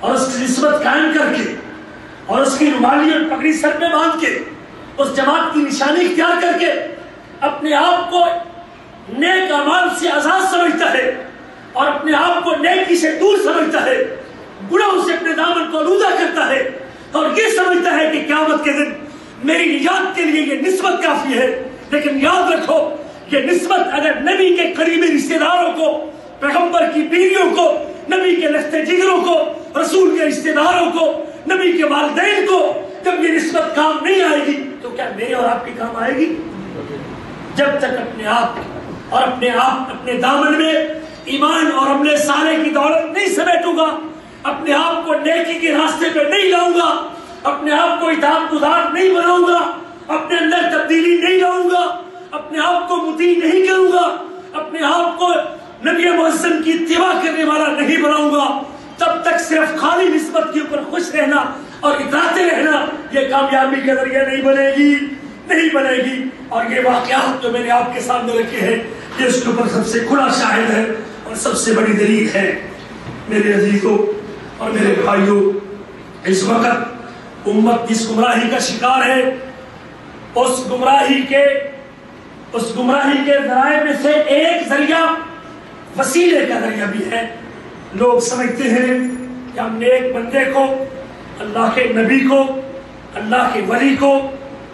اور اس کی نسبت قائم کر کے اور اس کی رومالی اور پگڑی سر میں باندھ کے اس جماعت کی نشانی اختیار کر کے اپنے آپ کو نیک اعمال سے آزاد سمجھتا ہے اور اپنے آپ کو نیکی سے دور سمجھتا ہے، گناہوں سے اپنے دامن کو آلودہ کرتا ہے اور یہ سمجھتا ہے کہ قیامت کے دن میری نجات کے لیے یہ نسبت کافی ہے۔ لیکن یاد رکھو، یہ نسبت اگر نبی کے قریبی رشتہ داروں کو، پیغمبر کی بیویوں کو، نبی کے رشتے جگروں کو، رسول کے رشتہ داروں کو، نبی کے والدین کو جب یہ نسبت کام نہیں آئے گی تو کیا میرے اور آپ کے کام آئے گی؟ جب تک اپنے آپ اور اپنے دامن میں ایمان اور عمل صالح کی دولت نہیں سمیٹوں گا، اپنے آپ کو نیکی کے راستے پہ نہیں لاؤں گا، اپنے آپ کو اطاعت گزار نہیں بناؤں گا، اپنے اندر تبدیلی نہیں لاؤں گا، اپنے آپ کو مطیع نہیں کروں گا، اپنے آپ کو نبی معظم کی اتباع کرنے والا نہیں بناؤں گا، تب تک صرف خالی نسبت کے اوپر خوش رہنا اور اطاعتے رہنا یہ کامیابی کا ذریعہ نہیں بنے گی۔ اور یہ واقعات جو میں نے آپ کے سامنے رکھے ہیں یہ اس کے اوپر سب سے کھلا شاہد ہے اور سب سے بڑی دلیل ہے۔ میرے عزیزوں، اور میرے بھائیوں، اس وقت امت جس گمراہی کا شکار ہے، اس گمراہی کے ذرائع میں سے ایک ذریعہ وسیلے کا ذریعہ بھی ہے۔ لوگ سمجھتے ہیں کہ ہم نے ایک بندے کو، اللہ کے نبی کو، اللہ کے ولی کو،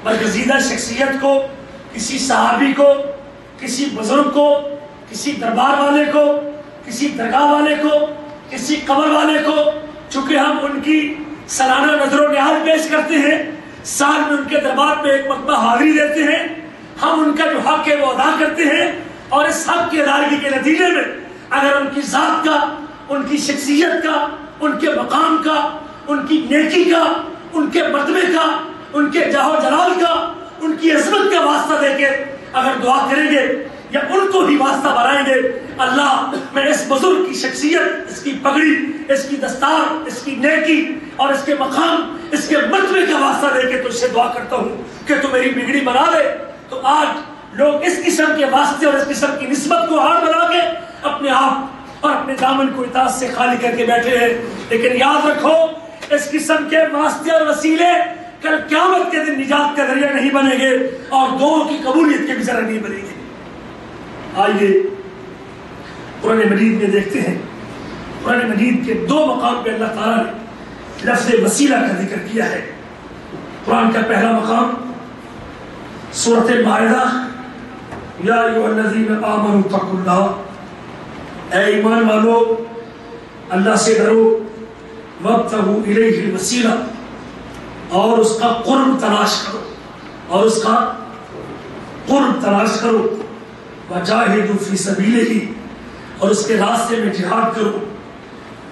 برگزیدہ شخصیت کو، کسی صحابی کو، کسی بزرگ کو، کسی دربار والے کو، کسی درگاہ والے کو، کسی قبر والے کو، چونکہ ہم ان کی سالانہ نظر و نیاز پیش کرتے ہیں، سال میں ان کے دربار میں ایک مرتبہ حاضری دیتے ہیں، ہم ان کا جو حق ہے وہ ادا کرتے ہیں، اور اس حق کی ادائیگی کے نتیجے میں اگر ان کی ذات کا، ان کی شخصیت کا، ان کے مقام کا، ان کی نیکی کا، ان کے مرتبے کا، ان کے جاہ و جلال کا، ان کی عظمت کا واسطہ دے کے اگر دعا کریں گے یا ان کو بھی واسطہ بنائیں گے، اللہ میں اس بزرگ کی شخصیت، اس کی پگڑی، اس کی دستار، اس کی نیکی اور اس کے مقام، اس کے مرتبے کا واسطہ دے کے تجھ سے دعا کرتا ہوں کہ تو میری بگڑی بنا دے۔ تو آج لوگ اس قسم کے واسطے اور اس قسم کی نسبت کو ہار بنا کے اپنے آپ اور اپنے دامن کو اطاعت سے خالی کر کے بیٹھے ہیں، لیکن یاد رکھو اس قسم کے واسطے اور وسیلے کل قیامت کے دن نجات کا ذریعہ نہیں بنیں گے اور دعاؤں کی قبولیت کے بھی ذریعہ نہیں بنیں گے۔ آئیے قرآن مجید میں دیکھتے ہیں، قرآن مجید کے دو مقام پہ اللہ تعالیٰ نے لفظ وسیلہ کا ذکر کیا ہے۔ قرآن کا پہلا مقام سورۃ مائدہ، یا ایھا الذین آمنوا اتقوا اللہ، اے ایمان والو اللہ سے ڈرو، وابتغوا الیہ الوسیلہ، اور اس کا قرب تلاش کرو، اور اس کا قرب تلاش کرو، وجاہدوا فی سبیلہ، اور اس کے راستے میں جہاد کرو،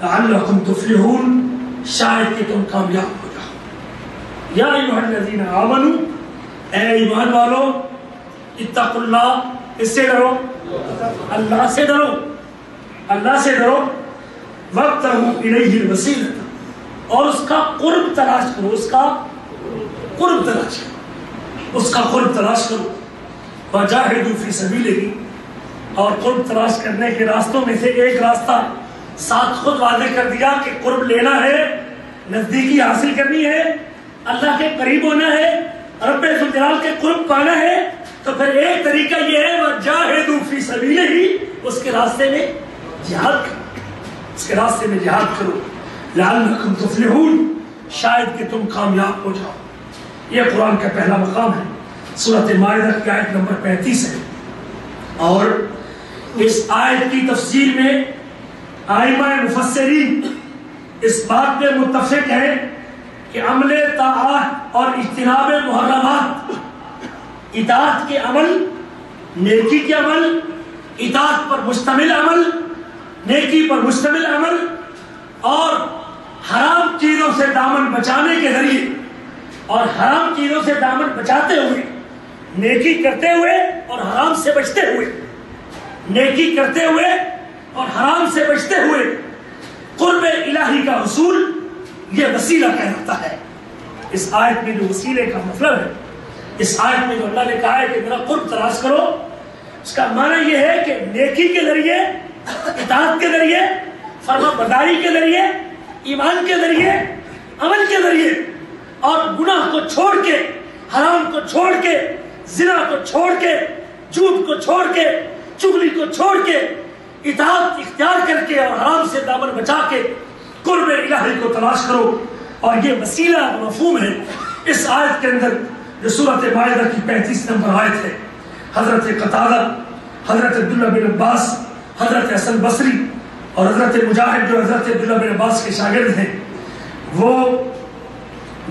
لعلکم تفلحون، شاید کہ تم کامیاب ہو جاؤ۔ یا ایھا الذین آمنوا، اے ایمان والو، اتقوا اللہ، اس سے ڈرو، اللہ سے ڈرو، اللہ سے ڈرو، وابتغوا الیہ الوسیلہ، اور اس کا قرب تلاش کرو، اس کا قرب تلاش کرو، اس کا قرب تلاش کرو، وجاہدوا فی سبیلہ، اور قرب تلاش کرنے کے راستوں میں سے ایک راستہ ساتھ خود واضح کر دیا کہ قرب لینا ہے، نزدیکی حاصل کرنی ہے، اللہ کے قریب ہونا ہے، رب ذوالجلال کے قرب پانا ہے، تو پھر ایک طریقہ یہ ہے وجاہدوا فی سبیلہ، اس کے راستے میں جہاد کرو، اس کے راستے میں جہاد کرو، لعلکم تفلحون، شاید کہ تم کامیاب ہو جاؤ۔ یہ قرآن کا پہلا مقام ہے، سورۃ مائدہ کی آیت نمبر 35 ہے، اور اس آیت کی تفسیر میں ائمہ مفسرین اس بات پہ متفق ہیں کہ عمل طاعات اور اجتناب محرمات، اطاعت کے عمل، نیکی کے عمل، اطاعت پر مشتمل عمل، نیکی پر مشتمل عمل، اور حرام چیزوں سے دامن بچانے کے ذریعے، اور حرام چیزوں سے دامن بچاتے ہوئے، نیکی کرتے ہوئے اور حرام سے بچتے ہوئے، نیکی کرتے ہوئے اور حرام سے بچتے ہوئے قرب الہی کا حصول، یہ وسیلہ کہلاتا ہے۔ اس آیت میں جو وسیلے کا مطلب ہے، اس آیت میں جو اللہ نے کہا ہے کہ میرا قرب تلاش کرو، اس کا معنی یہ ہے کہ نیکی کے ذریعے، اطاعت کے ذریعے، فرما برداری کے ذریعے، ایمان کے ذریعے، عمل کے ذریعے، اور گناہ کو چھوڑ کے، حرام کو چھوڑ کے، زنا کو چھوڑ کے، جھوٹ کو چھوڑ کے، چغلی کو چھوڑ کے، اطاعت اختیار کر کے اور حرام سے دامن بچا کے قرب الہی کو تلاش کرو۔ اور یہ وسیلہ مفہوم ہے اس آیت کے اندر جو سورۃ مائدہ کی 35 نمبر آیت ہے۔ حضرت قتادہ، حضرت عبداللہ بن عباس، حضرت حسن بصری اور حضرت مجاہد جو حضرت عبداللہ بن عباس کے شاگرد ہیں، وہ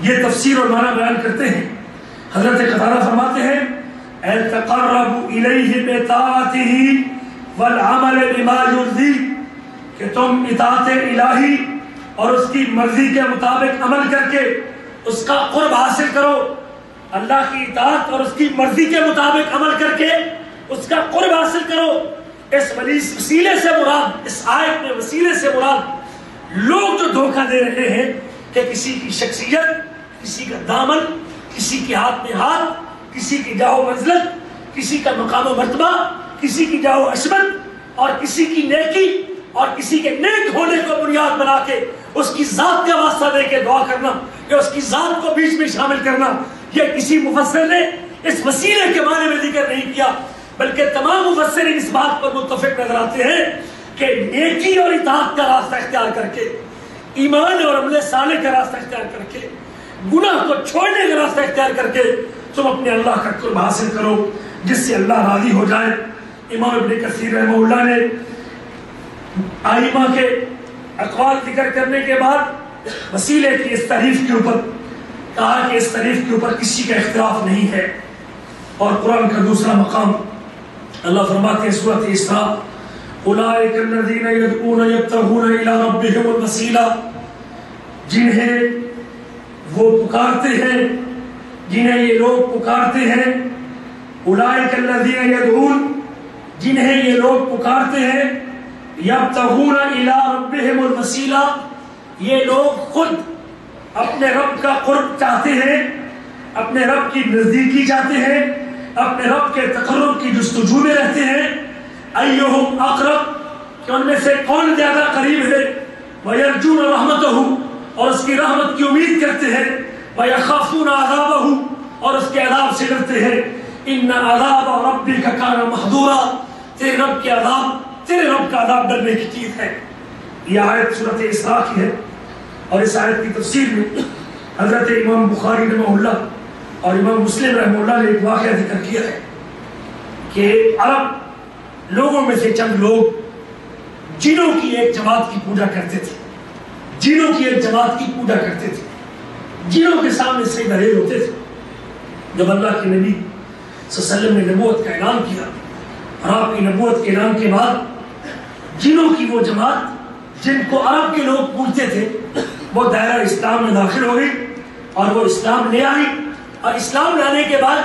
یہ تفسیر اور معنی بیان کرتے ہیں۔ حضرت قتادہ فرماتے ہیں اَتَقَرَّبُ إِلَيْهِ بِطَاعَتِهِ وَالْعَمَلِ بِمَا يُرْضِيهِ، کہ تم اطاعت الہی اور اس کی مرضی کے مطابق عمل کر کے اس کا قرب حاصل کرو، اللہ کی اطاعت اور اس کی مرضی کے مطابق عمل کر کے اس کا قرب حاصل کرو۔ اس وسیلے سے مراد، اس آیت میں وسیلے سے مراد لوگ جو دھوکہ دے رہے ہیں کہ کسی کی شخصیت، کسی کا دامن، کسی کے ہاتھ میں ہاتھ، کسی کی جاہ و منزلت، کسی کا مقام و مرتبہ، کسی کی جاہ و عصمت اور کسی کی نیکی اور کسی کے نیک ہونے کو بنیاد بنا کے اس کی ذات کا واسطہ دے کے دعا کرنا کہ اس کی ذات کو بیچ میں شامل کرنا، یہ کسی مفسر نے اس وسیلے کے معنی میں ذکر نہیں کیا، بلکہ تمام مفسرین اس بات پر متفق نظر آتے ہیں کہ نیکی اور اطاعت کا راستہ اختیار کر کے، ایمان اور عمل صالح کا راستہ اختیار کر کے، گناہ کو چھوڑنے کا راستہ اختیار کر کے تم اپنے اللہ کا قرب حاصل کرو جس سے اللہ راضی ہو جائے۔ امام ابن کثیر رحمہ اللہ نے ائمہ کے اقوال ذکر کرنے کے بعد وسیلے کی اس تعریف کے اوپر کہا کہ اس تعریف کے اوپر کسی کا اختلاف نہیں ہے۔ اور قرآن کا دوسرا مقام اللہ فرماتے ہیں سورۃ اسراء اولئک الذین یدعون یبتغون الی ربہم الوسیلہ، جنہیں وہ پکارتے ہیں، جنہیں یہ لوگ پکارتے ہیں، اولئک الذین یدعون، جنہیں یہ لوگ پکارتے ہیں، یبتغون الی ربہم الوسیلہ، یہ لوگ خود اپنے رب کا قرب چاہتے ہیں، اپنے رب کی نزدیکی چاہتے ہیں، اپنے رب کے تقرب کی جستجو میں رہتے ہیں، ایہم اقرب، کہ ان میں سے کون زیادہ قریب ہے، ویرجون رحمتہ، اور اس کی رحمت کی امید کرتے ہیں، ویخافون عذابہ، اور اس کے عذاب سے ڈرتے ہیں، ان عذاب ربک کان محذورا، تیرے رب کے عذاب، تیرے رب کا عذاب ڈرنے کی چیز ہے۔ یہ آیت سورۃ اسراء کی ہے، اور اس آیت کی تفسیر میں حضرت امام بخاری رحمہ اللہ اور امام مسلم رحمہ اللہ نے ایک واقعہ ذکر کیا ہے کہ عرب لوگوں میں سے چند لوگ جنوں کی ایک جماعت کی پوجا کرتے تھے، جنوں کی ایک جماعت کی پوجا کرتے تھے، جنوں کے سامنے سے گریز ہوتے تھے۔ جب اللہ کے نبی صلی اللہ علیہ وسلم نے نبوت کا اعلان کیا اور آپ کی نبوت کے اعلان کے بعد جنوں کی وہ جماعت جن کو عرب کے لوگ پوجتے تھے وہ دائرہ اسلام میں داخل ہو گئی اور وہ اسلام لے آئی، اور اسلام لانے کے بعد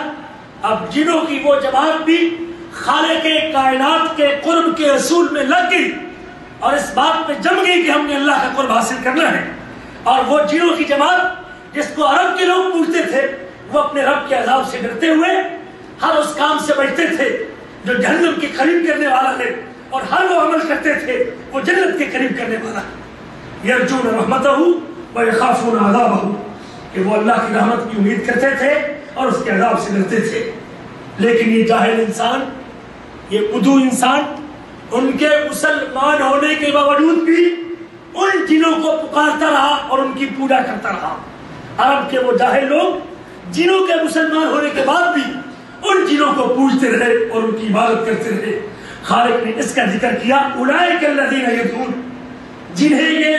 اب جنوں کی وہ جماعت بھی خالق کائنات کے قرب کے اصول میں لگ گئی اور اس بات پہ جم گئی کہ ہم نے اللہ کا قرب حاصل کرنا ہے۔ اور وہ جنوں کی جماعت جس کو عرب کے لوگ پوجتے تھے وہ اپنے رب کے عذاب سے ڈرتے ہوئے ہر اس کام سے بچتے تھے جو جہنم کے قریب کرنے والا ہے، اور ہر وہ عمل کرتے تھے وہ جنت کے قریب کرنے والا ہے۔ یرجون رحمتہ ویخافون عذابہ، کہ وہ اللہ کی رحمت کی امید کرتے تھے اور اس کے عذاب سے ڈرتے تھے۔ لیکن یہ جاہل انسان، یہ بدو انسان، ان کے مسلمان ہونے کے باوجود بھی ان جنوں کو پکارتا رہا اور ان کی پوجا کرتا رہا۔ عرب کے وہ جاہل لوگ جنوں کے مسلمان ہونے کے بعد بھی ان جنوں کو پوجتے رہے اور ان کی عبادت کرتے رہے۔ خالق نے اس کا ذکر کیا اولئک الذین یدعون، جنہیں یہ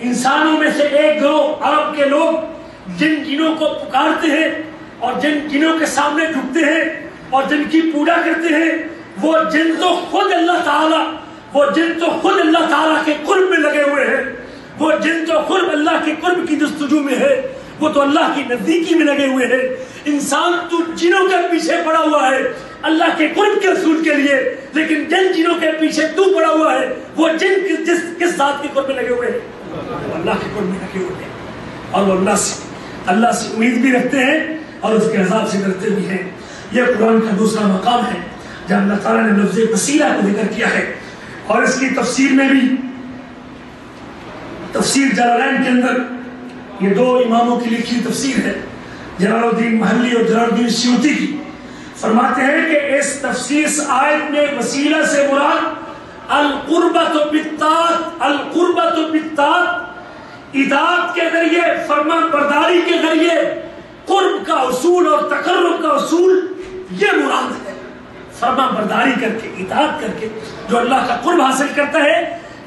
انسانوں میں سے ایک گروہ عرب کے لوگ جن جنوں کو پکارتے ہیں اور جن جنوں کے سامنے جھکتے ہیں اور جن کی پوجا کرتے ہیں، وہ جن تو خود اللہ تعالیٰ کے قرب میں لگے ہوئے ہیں، وہ جن تو خود اللہ کے قرب کی جستجو میں ہے، وہ تو اللہ کی نزدیکی میں لگے ہوئے ہیں۔ انسان تو جنوں کے پیچھے پڑا ہوا ہے اللہ کے قرب کے اصول کے لیے، لیکن جن جنوں کے پیچھے تو پڑا ہوا ہے وہ جن کس ذات کے قرب میں لگے ہوئے ہیں، اللہ کے قرب میں لگے ہوئے ہیں، اور وہ اللہ سے امید بھی رکھتے ہیں اور اس کے عذاب سے ڈرتے بھی ہیں۔ یہ قرآن کا دوسرا مقام ہے جہاں اللہ تعالیٰ نے لفظ وسیلہ کو ذکر کیا ہے، اور اس کی تفسیر میں بھی تفسیر جلالین کے اندر یہ دو اماموں کی لکھی تفسیر ہے، جلال الدین محلی اور جلال الدین سیوطی کی، فرماتے ہیں کہ اس تفسیر آیت میں وسیلہ سے مراد القربۃ بالطاعۃ، القربۃ بالطاعۃ، اطاعت کے ذریعے، فرمان برداری کے ذریعے قرب کا اصول اور تقرب کا اصول یہ مراد ہے۔ فرمان برداری کر کے، اطاعت کر کے جو اللہ کا قرب حاصل کرتا ہے،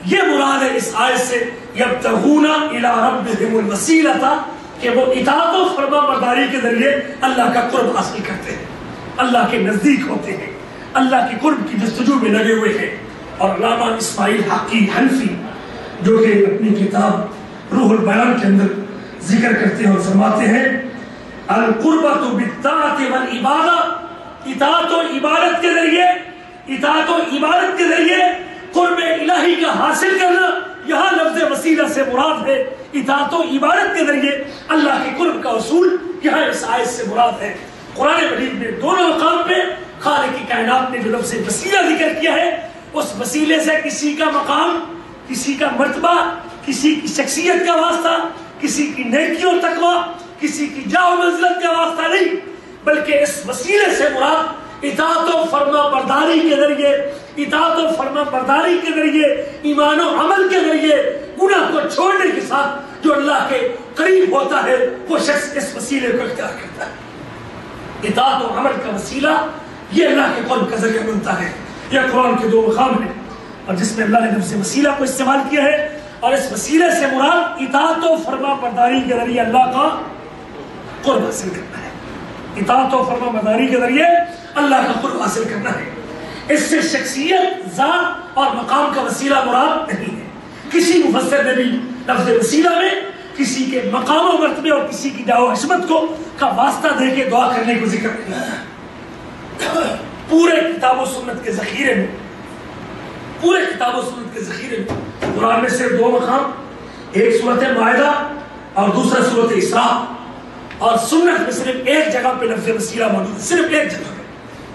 یہ مراد ہے اس آیت سے یبتغون الی ربہم الوسیلۃ، کہ وہ اطاعت و فرمان برداری کے ذریعے اللہ کا قرب حاصل کرتے ہیں، اللہ کے نزدیک ہوتے ہیں، اللہ کے قرب کی جستجو میں لگے ہوئے ہیں۔ اور علامہ اسماعیل حقی حنفی جو کہ اپنی کتاب روح البیان کے اندر ذکر کرتے ہیں اور فرماتے ہیں القربۃ بالطاعۃ والعبادہ، اطاعت و عبادت کے ذریعے، اطاعت و عبادت کے ذریعے قرب الہی کا حاصل کرنا، یہاں لفظ وسیلہ سے مراد ہے اطاعت و عبادت کے ذریعے اللہ کے قرب کا اصول، یہاں اس آیت سے مراد ہے۔ قرآن مجید میں دونوں مقام پہ خالق کی کائنات نے جو لفظ وسیلہ ذکر کیا ہے اس وسیلے سے کسی کا مقام، کسی کا مرتبہ، کسی کی شخصیت کا واسطہ، کسی کی نیکی اور تقوی، کسی کی جاہ و منزلت کا واسطہ نہیں، بلکہ اس وسیلے سے مراد اطاعت و فرما برداری کے ذریعے، اطاعت و فرما برداری کے ذریعے، ایمان و عمل کے ذریعے گناہ کو چھوڑنے کے ساتھ جو اللہ کے قریب ہوتا ہے وہ شخص اس وسیلے کو اختیار کرتا ہے۔ اطاعت و عمل کا وسیلہ یہ اللہ کے قرب کا ذریعہ بنتا ہے۔ یہ قرآن کے 2 مقام ہیں اور جس میں اللہ نے لفظ وسیلہ کو استعمال کیا ہے، اور اس وسیلے سے مراد اطاعت و فرما برداری کے ذریعے اللہ کا قرب حاصل کرنا ہے۔ اطاعت و فرما برداری کے ذریعے اللہ کا قرب حاصل کرنا ہے۔ اس سے شخصیت، ذات اور مقام کا وسیلہ مراد نہیں ہے۔ کسی مفسر نے بھی لفظ وسیلہ میں کسی کے مقام و مرتبے اور کسی کی جاہ و حشمت کو کا واسطہ دے کے دعا کرنے کو ذکر نہیں۔ پورے کتاب و سنت کے ذخیرے میں، پورے کتاب و سنت کے ذخیرے میں قرآن میں صرف 2 مقام، ایک سورۃ مائدہ اور دوسرا سورۃ اسراء، اور سنت میں صرف ایک جگہ پہ لفظ وسیلہ موجود ہے، صرف ایک جگہ پہ،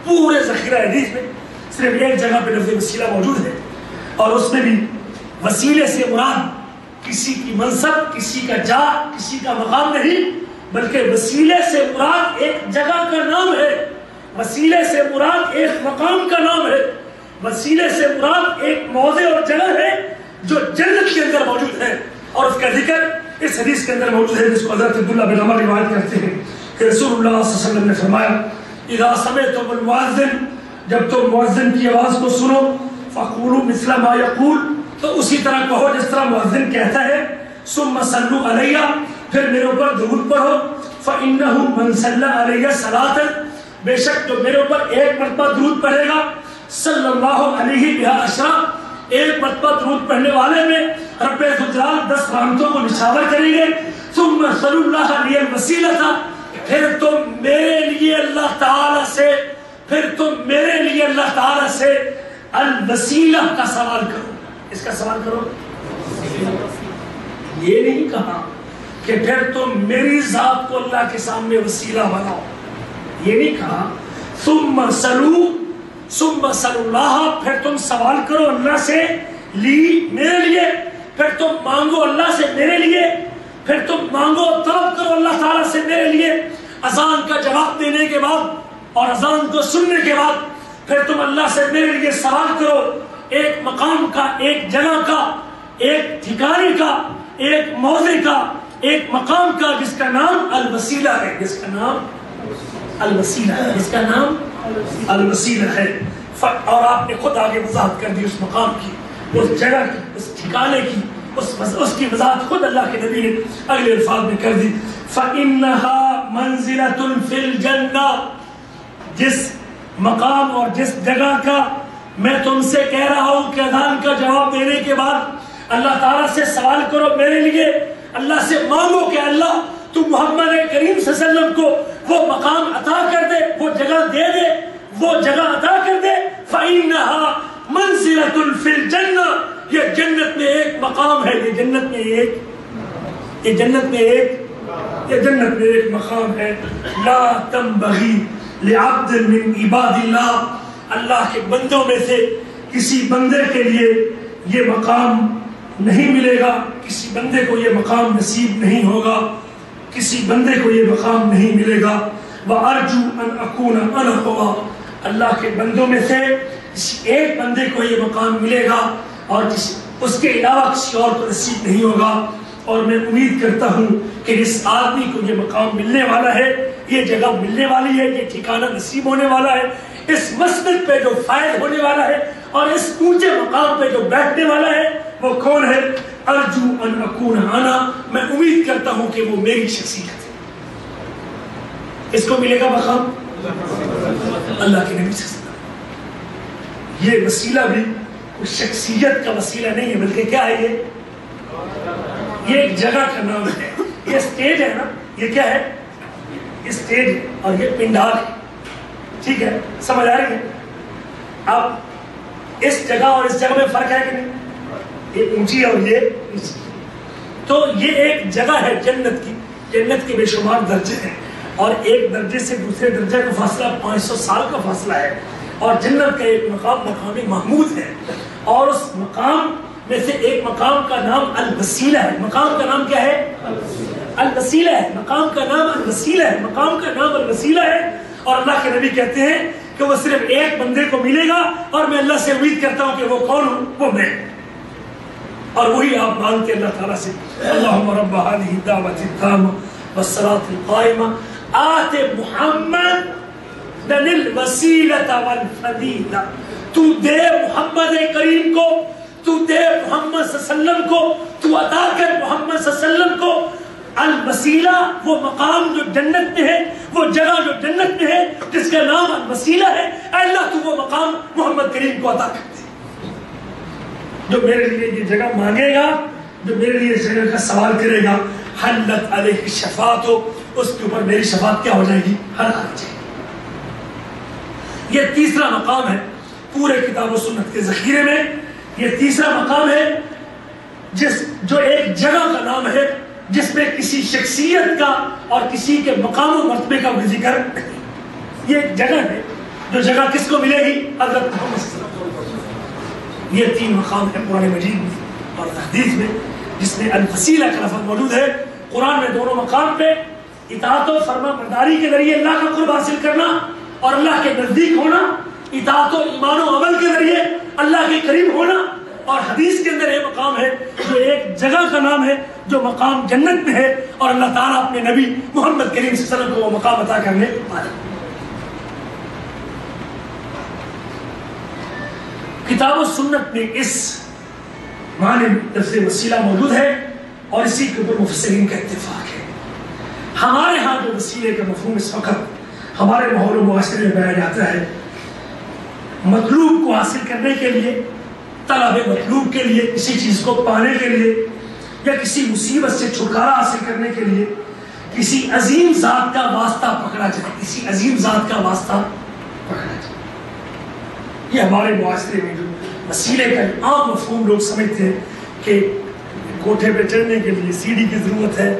پورے ذخیرہ حدیث میں صرف ایک جگہ پہ لفظ وسیلہ موجود ہے، اور اس میں بھی وسیلے سے مراد کسی کی منصب، کسی کا جا، کسی کا مقام نہیں، بلکہ وسیلے سے مراد ایک جگہ کا نام ہے، وسیلے سے مراد ایک مقام کا نام ہے، وسیلے سے مراد ایک موضع اور جگہ ہے جو جنت کے اندر موجود ہے، اور اس کا ذکر اس حدیث کے اندر موجود ہے جس کو حضرت عبداللہ بن عمر روایت کرتے ہیں کہ رسول اللہ صلی اللہ علیہ وسلم نے فرمایا اذا سمعتم المؤذن، جب تم مؤذن کی آواز کو سنو، فقولوا مثل ما یقول، تو اسی طرح کہو جس طرح مؤذن کہتا ہے، ثم صلوا علیہ، پھر میرے اوپر درود پڑھو، فإنہ من صلی علیہ صلاۃ، بے شک جو میرے اوپر ایک مرتبہ درود پڑھے گا، صلی اللہ علیہ بہا عشرہ، ایک مرتبہ درود پڑھنے والے میں رب ذوالجلال 10 رحمتوں کو نشاور کریں گے، ثم صلوا اللہ علیہ الوسیلۃ، پھر تم میرے لیے اللہ تعالی سے، پھر تم میرے لیے اللہ تعالی سے الوسیلہ کا سوال کرو۔ اس کا سوال کرو، یہ نہیں کہا کہ پھر تم میری ذات کو اللہ کے سامنے وسیلہ بناؤ، یہ نہیں کہا ثم صلوا، ثم صلوا اللہ، پھر تم سوال کرو اللہ سے، لی میرے لیے، پھر تم مانگو اللہ سے میرے لیے، پھر تم مانگو طلب کرو اللہ تعالیٰ سے میرے لیے، اذان کا جواب دینے کے بعد اور اذان کو سننے کے بعد پھر تم اللہ سے میرے لیے سوال کرو، ایک مقام کا، ایک جگہ کا، ایک ٹھکانے کا، ایک موضع کا، ایک مقام کا جس کا نام الوسیلہ ہے، جس کا نام الوسیلہ ہے، جس کا نام الوسیلہ ہے۔ اور آپ نے خود آگے وضاحت کر دی اس مقام کی، اس جگہ کی، اس ٹھکانے کی، اس کی وضاحت خود اللہ کے نبی نے اگلے الفاظ میں کر دی، فَإِنَّهَا مَنزِلَةٌ فِي الْجَنَّةِ، جس مقام اور جس جگہ کا میں تم سے کہہ رہا ہوں کہ اذان کا جواب دینے کے بعد اللہ تعالیٰ سے سوال کرو میرے لیے، اللہ سے مانگو کہ اللہ تو محمد کریم صلی اللہ علیہ وسلم کو وہ مقام عطا کر دے، وہ جگہ دے دے، وہ جگہ عطا کر دے، فَإِنَّهَا مَنزِلَةٌ فِي الْجَنَّةِ، یہ جنت میں ایک مقام ہے، یہ جنت میں ایک، یہ جنت میں ایک، یہ جنت میں ایک مقام ہے، لا تنبغی لعبد من عباد اللہ، اللہ کے بندوں میں سے کسی بندے کے لیے یہ مقام نہیں ملے گا، کسی بندے کو یہ مقام نصیب نہیں ہوگا، کسی بندے کو یہ مقام نہیں ملے گا، وَأَرْجُو أَنْ أَكُونَ أَنَا هُوَ، اللہ کے بندوں میں سے کسی ایک بندے کو یہ مقام ملے گا اور اس کے علاوہ کسی اور کو نصیب نہیں ہوگا، اور میں امید کرتا ہوں کہ جس آدمی کو یہ مقام ملنے والا ہے، یہ جگہ ملنے والی ہے، یہ ٹھکانہ نصیب ہونے والا ہے، اس مسجد پہ جو فائد ہونے والا ہے اور اس اونچے مقام پہ جو بیٹھنے والا ہے وہ کون ہے؟ ارجو ان اکون انا، میں امید کرتا ہوں کہ وہ میری شخصیت ہے۔ اس کو ملے گا مقام اللہ کے نبی صلی اللہ علیہ وسلم۔ یہ وسیلہ بھی شخصیت کا وسیلہ نہیں ہے، بلکہ کیا ہے؟ یہ ایک جگہ کا نام ہے، یہ اسٹیج ہے نا، یہ کیا ہے؟ یہ اسٹیج ہے اور یہ پنڈال ہے، ٹھیک ہے، سمجھ آ رہی ہے؟ اب اس جگہ اور اس جگہ میں فرق ہے کہ نہیں؟ یہ اونچی اور یہ نیچی، تو یہ ایک جگہ ہے جنت کی، جنت کے بے شمار درجے ہیں، اور ایک درجے سے دوسرے درجے کا فاصلہ 500 سال کا فاصلہ ہے، اور جنت کا ایک مقام مقام محمود ہے، اور اس مقام میں سے ایک مقام کا نام الوسیلہ ہے۔ مقام کا نام کیا ہے؟ الوسیلہ ہے۔ مقام کا نام الوسیلہ ہے، مقام کا نام الوسیلہ ہے۔ اور اللہ کے نبی کہتے ہیں کہ وہ صرف ایک بندے کو ملے گا، اور میں اللہ سے امید کرتا ہوں کہ وہ کون ہوں؟ وہ میں۔ اور وہی آپ مانگتے اللہ تعالیٰ سے، اللہم رب هذه الدعوة التامة والصلاة القائمة آت محمد الوسیلۃ والفضیلہ۔ تو دے محمد کریم کو، تو دے محمد صلی اللہ علیہ وسلم کو، تو عطا کر محمد صلی اللہ علیہ وسلم کو الوسیلہ، وہ مقام جو جنت میں ہے، وہ جگہ جو جنت میں ہے جس کا نام الوسیلہ ہے۔ اے اللہ تو وہ مقام محمد کریم کو عطا کر دے۔ جو میرے لیے یہ جگہ مانگے گا، جو میرے لیے اس جگہ کا سوال کرے گا، حلت علیہ الشفاعۃ، اس کے اوپر میری شفاعت کیا ہو جائے گی؟ حل ہو جائے گی۔ یہ تیسرا مقام ہے پورے کتاب و سنت کے ذخیرے میں۔ یہ تیسرا مقام ہے جو ایک جگہ کا نام ہے جس میں کسی شخصیت کا اور کسی کے مقام و مرتبے کا ذکر نہیں۔ یہ ایک جگہ ہے جو جگہ کس کو ملے گی؟ حضرت محمد صلی اللہ علیہ وسلم۔ یہ تین مقام ہے قرآن مجید میں اور حدیث میں جس میں الوسیلہ کا لفظ موجود ہے۔ قرآن میں دونوں مقام پہ اطاعت و فرما برداری کے ذریعے اللہ کا قرب حاصل کرنا اور اللہ کے نزدیک ہونا، اطاعت و ایمان و عمل کے ذریعے اللہ کے قریب ہونا، اور حدیث کے اندر یہ مقام ہے جو ایک جگہ کا نام ہے جو مقام جنت میں ہے، اور اللہ تعالیٰ اپنے نبی محمد کریم صلی اللہ علیہ وسلم کو وہ مقام عطا کرنے والا۔ کتاب و سنت میں اس معنی میں لفظ وسیلہ موجود ہے اور اسی کے اوپر مفسرین کا اتفاق ہے۔ ہمارے ہاں جو وسیلے کا مفہوم اس وقت ہمارے ماحول و معاشرے میں پایا جاتا ہے، مطلوب کو حاصل کرنے کے لیے، طلب مطلوب کے لیے، کسی چیز کو پانے کے لیے، یا کسی مصیبت سے چھٹکارا حاصل کرنے کے لیے کسی عظیم ذات کا واسطہ پکڑا جائے، کسی عظیم ذات کا واسطہ پکڑا جائے۔ یہ ہمارے معاشرے میں جو وسیلے کا عام مفہوم لوگ سمجھتے ہیں کہ کوٹھے پہ چڑھنے کے لیے سیڑھی کی ضرورت ہے،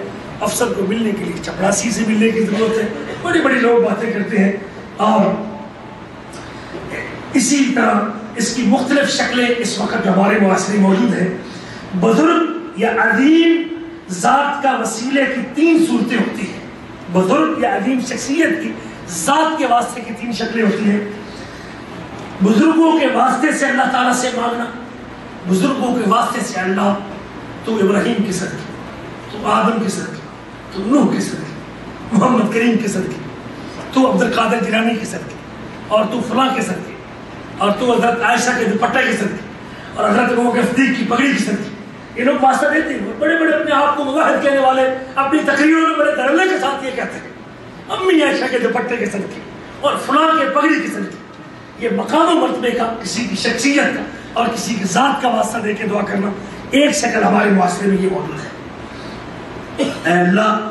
افسر کو ملنے کے لیے چپراسی سے ملنے کی ضرورت ہے، بڑی بڑی لوگ باتیں کرتے ہیں۔ اور اسی طرح اس کی مختلف شکلیں اس وقت ہمارے معاشرے میں موجود ہیں۔ بزرگ یا عظیم ذات کا وسیلے کی تین صورتیں ہوتی ہیں۔ بزرگ یا عظیم شخصیت کی ذات کے واسطے کی تین شکلیں ہوتی ہیں۔ بزرگوں کے واسطے سے اللہ تعالیٰ سے مانگنا، بزرگوں کے واسطے سے اللہ تو ابراہیم کے صدقے، تو آدم کے صدقے، تو نوح کے صدقے، محمد کریم کے صدقے، تو عبد القادر جیلانی کے صدقے، اور تو فلاں کے صدقے، اور تو حضرت عائشہ کے دوپٹے کے صدقے، اور حضرت ابوبکر صدیق کی پگڑی کے صدقے۔ یہ لوگ واسطہ دیتے ہیں، بڑے بڑے اپنے آپ کو مواحد کہنے والے اپنی تقریروں میں بڑے دھڑلے کے ساتھ یہ کہتے ہیں امی عائشہ کے دوپٹے کے صدقے اور فلاں کے پگڑی کے صدقے۔ یہ مقام و مرتبے کا، کسی کی شخصیت کا اور کسی کی ذات کا واسطہ دے کے دعا کرنا ایک شکل ہمارے معاشرے میں یہ موجود ہے۔ اے اللہ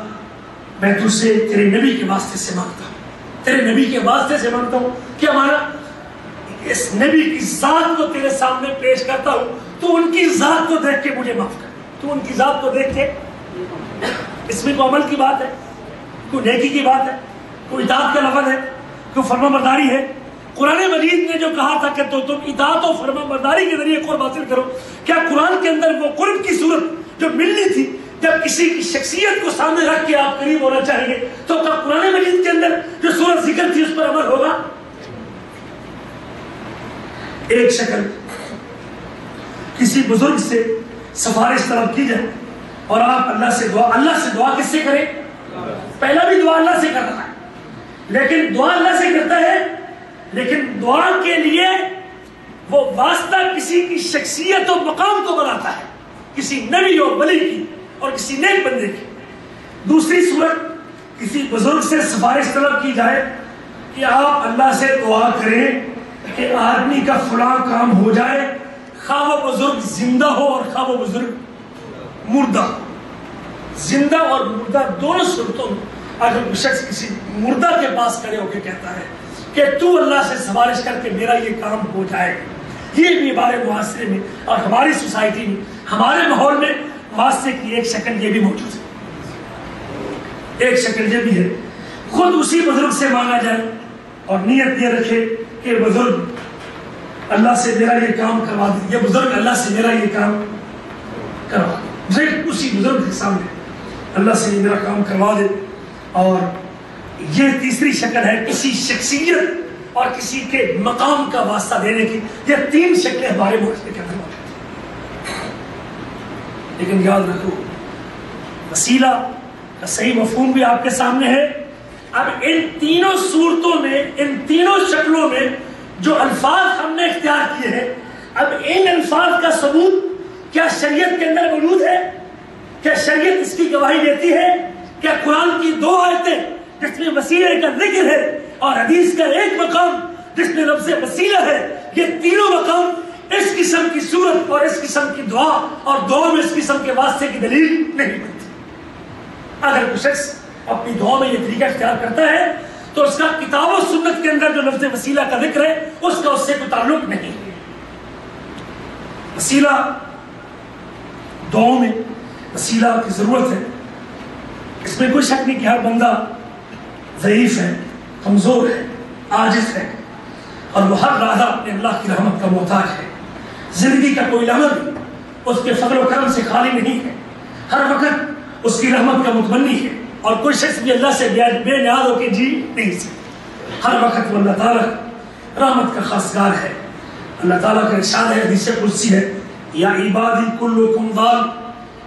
میں تجھ سے تیرے نبی کے واسطے سے مانگتا ہوں، تیرے نبی کے واسطے سے مانگتا ہوں کہ ہمارا اس نبی کی ذات کو تیرے سامنے پیش کرتا ہوں، تو ان کی ذات کو دیکھ کے مجھے معاف کر، تو ان کی ذات کو دیکھ کے، اس میں کوئی عمل کی بات ہے، کوئی نیکی کی بات ہے، کوئی اطاعت کا لفظ ہے، کوئی فرما برداری ہے۔ قرآن مجید نے جو کہا تھا کہ تو تم اطاعت و فرما برداری کے ذریعے قرب حاصل کرو، کیا قرآن کے اندر وہ قرب کی صورت جو ملنی تھی جب کسی کی شخصیت کو سامنے رکھ کے آپ قریب ہونا چاہیں گے، تو کیا قرآن مجید کے اندر جو صورت ذکر تھی اس پر عمل ہوگا؟ ایک شکل کسی بزرگ سے سفارش طلب کی جائے اور آپ اللہ سے دعا کس سے کریں؟ پہلا بھی دعا اللہ سے کر رہا ہے، لیکن دعا اللہ سے کرتا ہے، لیکن دعا کے لیے وہ واسطہ کسی کی شخصیت و مقام کو بناتا ہے، کسی نبی اور ولی کی اور کسی نیک بندے کی۔ دوسری صورت کسی بزرگ سے سفارش طلب کی جائے کہ آپ اللہ سے دعا کریں کہ آدمی کا فلاں کام ہو جائے، خواہ وہ بزرگ زندہ ہو اور خواہ وہ بزرگ مردہ۔ زندہ اور مردہ دونوں صورتوں میں اگر کوئی شخص کسی مردہ کے پاس کھڑے ہو کے کہتا ہے کہ تو اللہ سے سفارش کر کے میرا یہ کام ہو جائے، یہ بھی ہمارے معاشرے میں اور ہماری سوسائٹی میں، ہمارے ماحول میں واسطے کی ایک شکل یہ بھی موجود ہے۔ ایک شکل یہ بھی ہے خود اسی بزرگ سے مانگا جائے اور نیت یہ رکھے کہ بزرگ اللہ سے میرا یہ کام کروا دے، یہ بزرگ اللہ سے میرا یہ کام کروا دے، اسی بزرگ کے سامنے اللہ سے میرا کام کروا دے۔ اور یہ تیسری شکل ہے کسی شخصیت اور کسی کے مقام کا واسطہ دینے کی۔ یہ تین شکلیں ہمارے معاشرے کے اندر موجود ہیں، لیکن یاد رکھو وسیلہ کا صحیح مفہوم بھی آپ کے سامنے ہے۔ اب ان تینوں صورتوں میں، ان تینوں شکلوں میں جو الفاظ ہم نے اختیار کیے ہیں، اب ان الفاظ کا ثبوت کیا شریعت کے اندر موجود ہے؟ کیا شریعت اس کی گواہی دیتی ہے؟ کیا قرآن کی 2 آیتیں جس میں وسیلے کا ذکر ہے اور حدیث کا ایک مقام جس میں لفظ وسیلہ ہے، یہ تینوں مقام اس قسم کی صورت اور اس قسم کی دعا اور دعا میں اس قسم کے واسطے کی دلیل نہیں بنتی؟ اگر کوئی شخص اپنی دعا میں یہ طریقہ اختیار کرتا ہے تو اس کا کتاب و سنت کے اندر جو لفظ وسیلہ کا ذکر ہے اس کا اس سے کوئی تعلق نہیں ہے۔ وسیلہ دعاؤں میں وسیلہ کی ضرورت ہے، اس میں کوئی شک نہیں کہ ہر بندہ ضعیف ہے، کمزور ہے، عاجز ہے، اور وہ ہر لحظہ اپنے اللہ کی رحمت کا محتاج ہے۔ زندگی کا کوئی لمحہ بھی اس کے فضل و کرم سے خالی نہیں ہے، ہر وقت اس کی رحمت کا متمنی ہے، اور کوئی شخص بھی اللہ سے بے نیاز ہو کے جی نہیں سکتا۔ ہر وقت وہ اللہ تعالیٰ رحمت کا خاصگار ہے۔ اللہ تعالیٰ کا ارشاد ہے، حدیث قدسی ہے، یا عبادی کلکم ضال،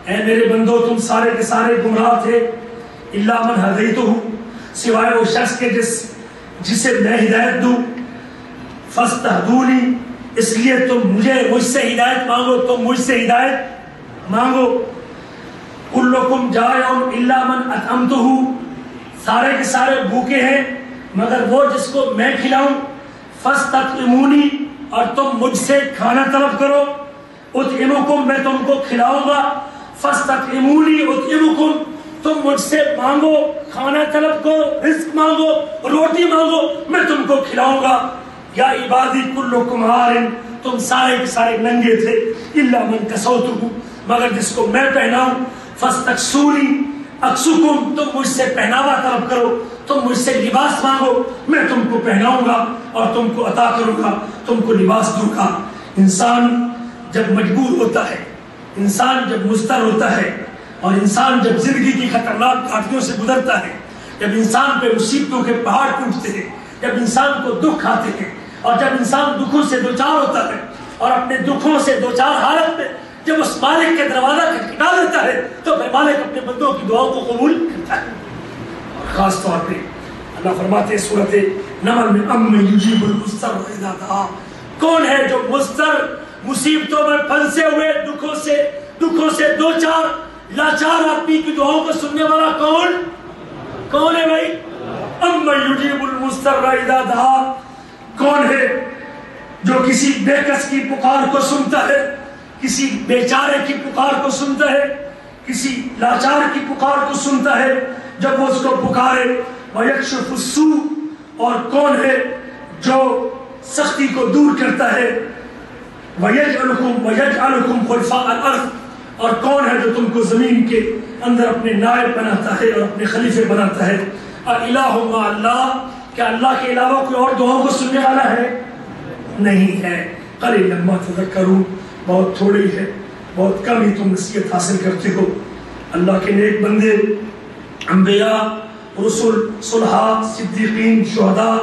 اے میرے بندو تم سارے کے سارے گمراہ تھے، الا من ہدیتہ، سوائے وہ شخص کے جسے میں ہدایت دوں، فاستہدونی، اس لیے تم مجھ سے ہدایت مانگو، تم مجھ سے ہدایت مانگو۔ کلکم جائع الا من اطعمتہ، سارے کے سارے بھوکے ہیں مگر وہ جس کو میں کھلاؤں، فاستطعمونی، اور تم مجھ سے کھانا طلب کرو، اطعمکم، میں تم کو کھلاؤں گا، فاستطعمونی اطعمکم، تم مجھ سے مانگو، کھانا طلب کرو، رزق مانگو، روٹی مانگو، میں تم کو کھلاؤں گا۔ یا عبادی کلکم عار، تم سارے کے سارے ننگے تھے، الا من کسوتہ، مگر جس کو میں پہناؤں، فاستکسونی اکسکم، تم مجھ سے پہناوا طلب کرو، تم مجھ سے لباس مانگو، میں تم کو پہناؤں گا اور تم کو عطا کروں گا، تم کو لباس دوں گا۔ انسان جب مجبور ہوتا ہے، انسان جب مضطر ہوتا ہے، اور انسان جب زندگی کی خطرناک گھاٹیوں سے گزرتا ہے، جب انسان پہ مصیبتوں کے پہاڑ ٹوٹتے ہیں، جب انسان کو دکھ آتے ہیں، اور جب انسان دکھوں سے دوچار ہوتا ہے اور اپنے دکھوں سے دوچار حالت میں جب اس مالک کے دروازہ کھٹکھٹا دیتا ہے تو پھر مالک اپنے بندوں کی دعاؤں کو قبول کرتا ہے۔ اور خاص طور پہ اللہ فرماتے ہیں سورۃ نمل میں، امن یجیب المضطر اذا دعا، کون ہے جو مضطر مصیبتوں میں پھنسے ہوئے دکھوں سے دوچار لاچار آدمی کی دعاؤں کو سننے والا کون ہے بھائی؟ امن یجیب المضطر اذا دعا، کون ہے جو کسی بے کس کی پکار کو سنتا ہے، کسی بیچارے کی پکار کو سنتا ہے، کسی لاچار کی پکار کو سنتا ہے جب وہ اس کو پکارے، وَيَكْشِفُ السُّوءَ، اور کون ہے جو سختی کو دور کرتا ہے، وَيَجْعَلُكُمْ خُلَفَاءَ الْأَرْضِ، اور کون ہے جو تم کو زمین کے اندر اپنے نائب بناتا ہے اور اپنے خلیفے بناتا ہے۔ الہ مع اللہ، کیا اللہ کے علاوہ کوئی اور دعاؤں کو سننے والا ہے؟ نہیں ہے۔ قلیلا ما تذکرون، بہت تھوڑی ہے، بہت کم ہی تم نصیحت حاصل کرتے ہو۔ اللہ کے نیک بندے، انبیاء، رسول، صلحاء، صدیقین، شہداء،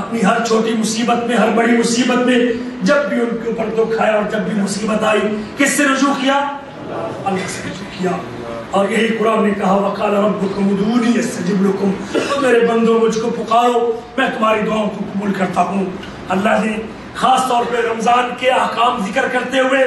اپنی ہر چھوٹی مصیبت میں، ہر بڑی مصیبت میں، جب بھی ان کے اوپر دکھ آیا اور جب بھی مصیبت آئی، کس سے رجوع کیا؟ اللہ سے رجوع کیا۔ اور یہی قرآن نے کہا، وَقَالَ رَبُّكُمْ ادْعُونِي أَسْتَجِبْ لَكُمْ، میرے بندوں مجھ کو پکارو، میں تمہاری دعاؤں کو قبول کرتا ہوں۔ اللہ نے خاص طور پہ رمضان کے احکام ذکر کرتے ہوئے،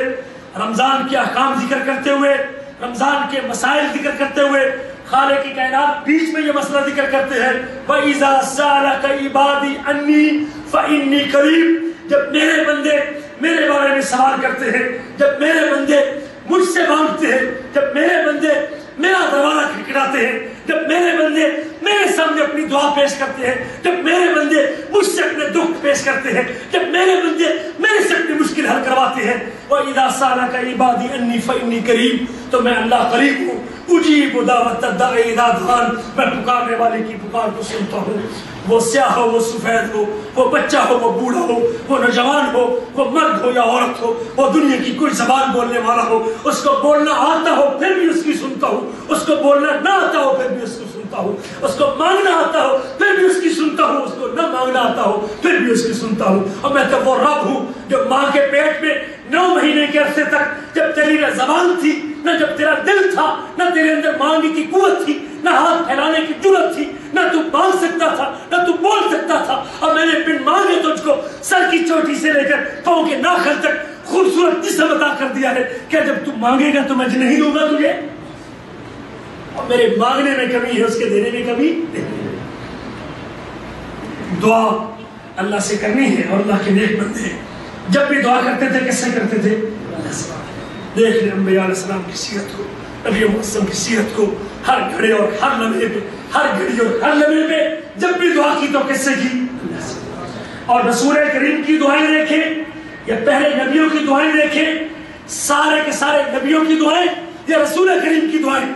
رمضان کے احکام ذکر کرتے ہوئے، رمضان کے مسائل ذکر کرتے ہوئے، خالق کی کائنات بیچ میں یہ مسئلہ ذکر کرتے ہیں، وَإِذَا سَأَلَكَ عِبَادِي عَنِّي فَإِنِّي قَرِيبٌ، جب میرے بندے میرے بارے میں سوال کرتے ہیں، جب میرے بندے مجھ سے مانگتے ہیں، جب میرے بندے میرا دروازہ کھٹکھٹاتے ہیں، جب میرے بندے میرے سامنے اپنی دعا پیش کرتے ہیں، جب میرے بندے مجھ سے اپنے دکھ پیش کرتے ہیں، جب میرے بندے میرے سے اپنی مشکل حل کرواتے ہیں، وَإِذَا سَأَلَكَ عِبَادِي عَنِّي فَإِنِّي قَرِيبٌ، تو میں اللہ قریب ہوں، اجیب دعوت الداعی اذا دعان، میں پکارنے والے کی پکار کو سنتا ہوں، وہ سیاہ ہو، وہ سفید ہو، وہ بچہ ہو، وہ بوڑھا ہو، وہ نوجوان ہو، وہ مرد ہو یا عورت ہو، وہ دنیا کی کوئی زبان بولنے والا ہو، اس کو بولنا آتا ہو پھر بھی اس کی سنتا ہوں، اس کو بولنا نہ آتا ہو پھر بھی اس کو سنتا ہوں، اس کو مانگنا آتا ہو پھر بھی اس کی سنتا ہوں، اس کو نہ مانگنا آتا ہو پھر بھی اس کی سنتا ہوں۔ اور میں تو وہ رب ہوں جو ماں کے پیٹ میں 9 مہینے کے عرصے تک جب تیری نہ زبان تھی، نہ جب تیرا دل تھا، نہ تیرے اندر مانگنے کی قوت تھی، نہ ہاتھ پھیلانے کی جرأت تھی، نہ تو مانگ سکتا تھا، نہ تو بول سکتا تھا، اور میں نے بن مانگے تجھ کو سر کی چوٹی سے لے کر پاؤں کے ناخن تک خوبصورت جسم عطا کر دیا ہے۔ کیا جب تم مانگے گا تو میں نہیں دوں گا تجھے؟ اور میرے مانگنے میں کمی ہے، اس کے دینے میں کمی نہیں۔ دعا اللہ سے کرنی ہے، اور اللہ کے نیک بندے ہیں جب بھی دعا کرتے تھے کس سے کرتے تھے؟ اللہ سے۔ دیکھ لیں انبیاء علیہ السلام کی سیرت کو، نبی معظم کی سیرت کو، ہر گھڑے اور ہر لمحے پہ، ہر گھڑی اور ہر لمحے پہ جب بھی دعا کی تو کس سے کی؟ اللہ سے۔ اور رسول کریم کی دعائیں دیکھیں یا پہلے نبیوں کی دعائیں دیکھیں، سارے کے سارے نبیوں کی دعائیں یا رسول کریم کی دعائیں،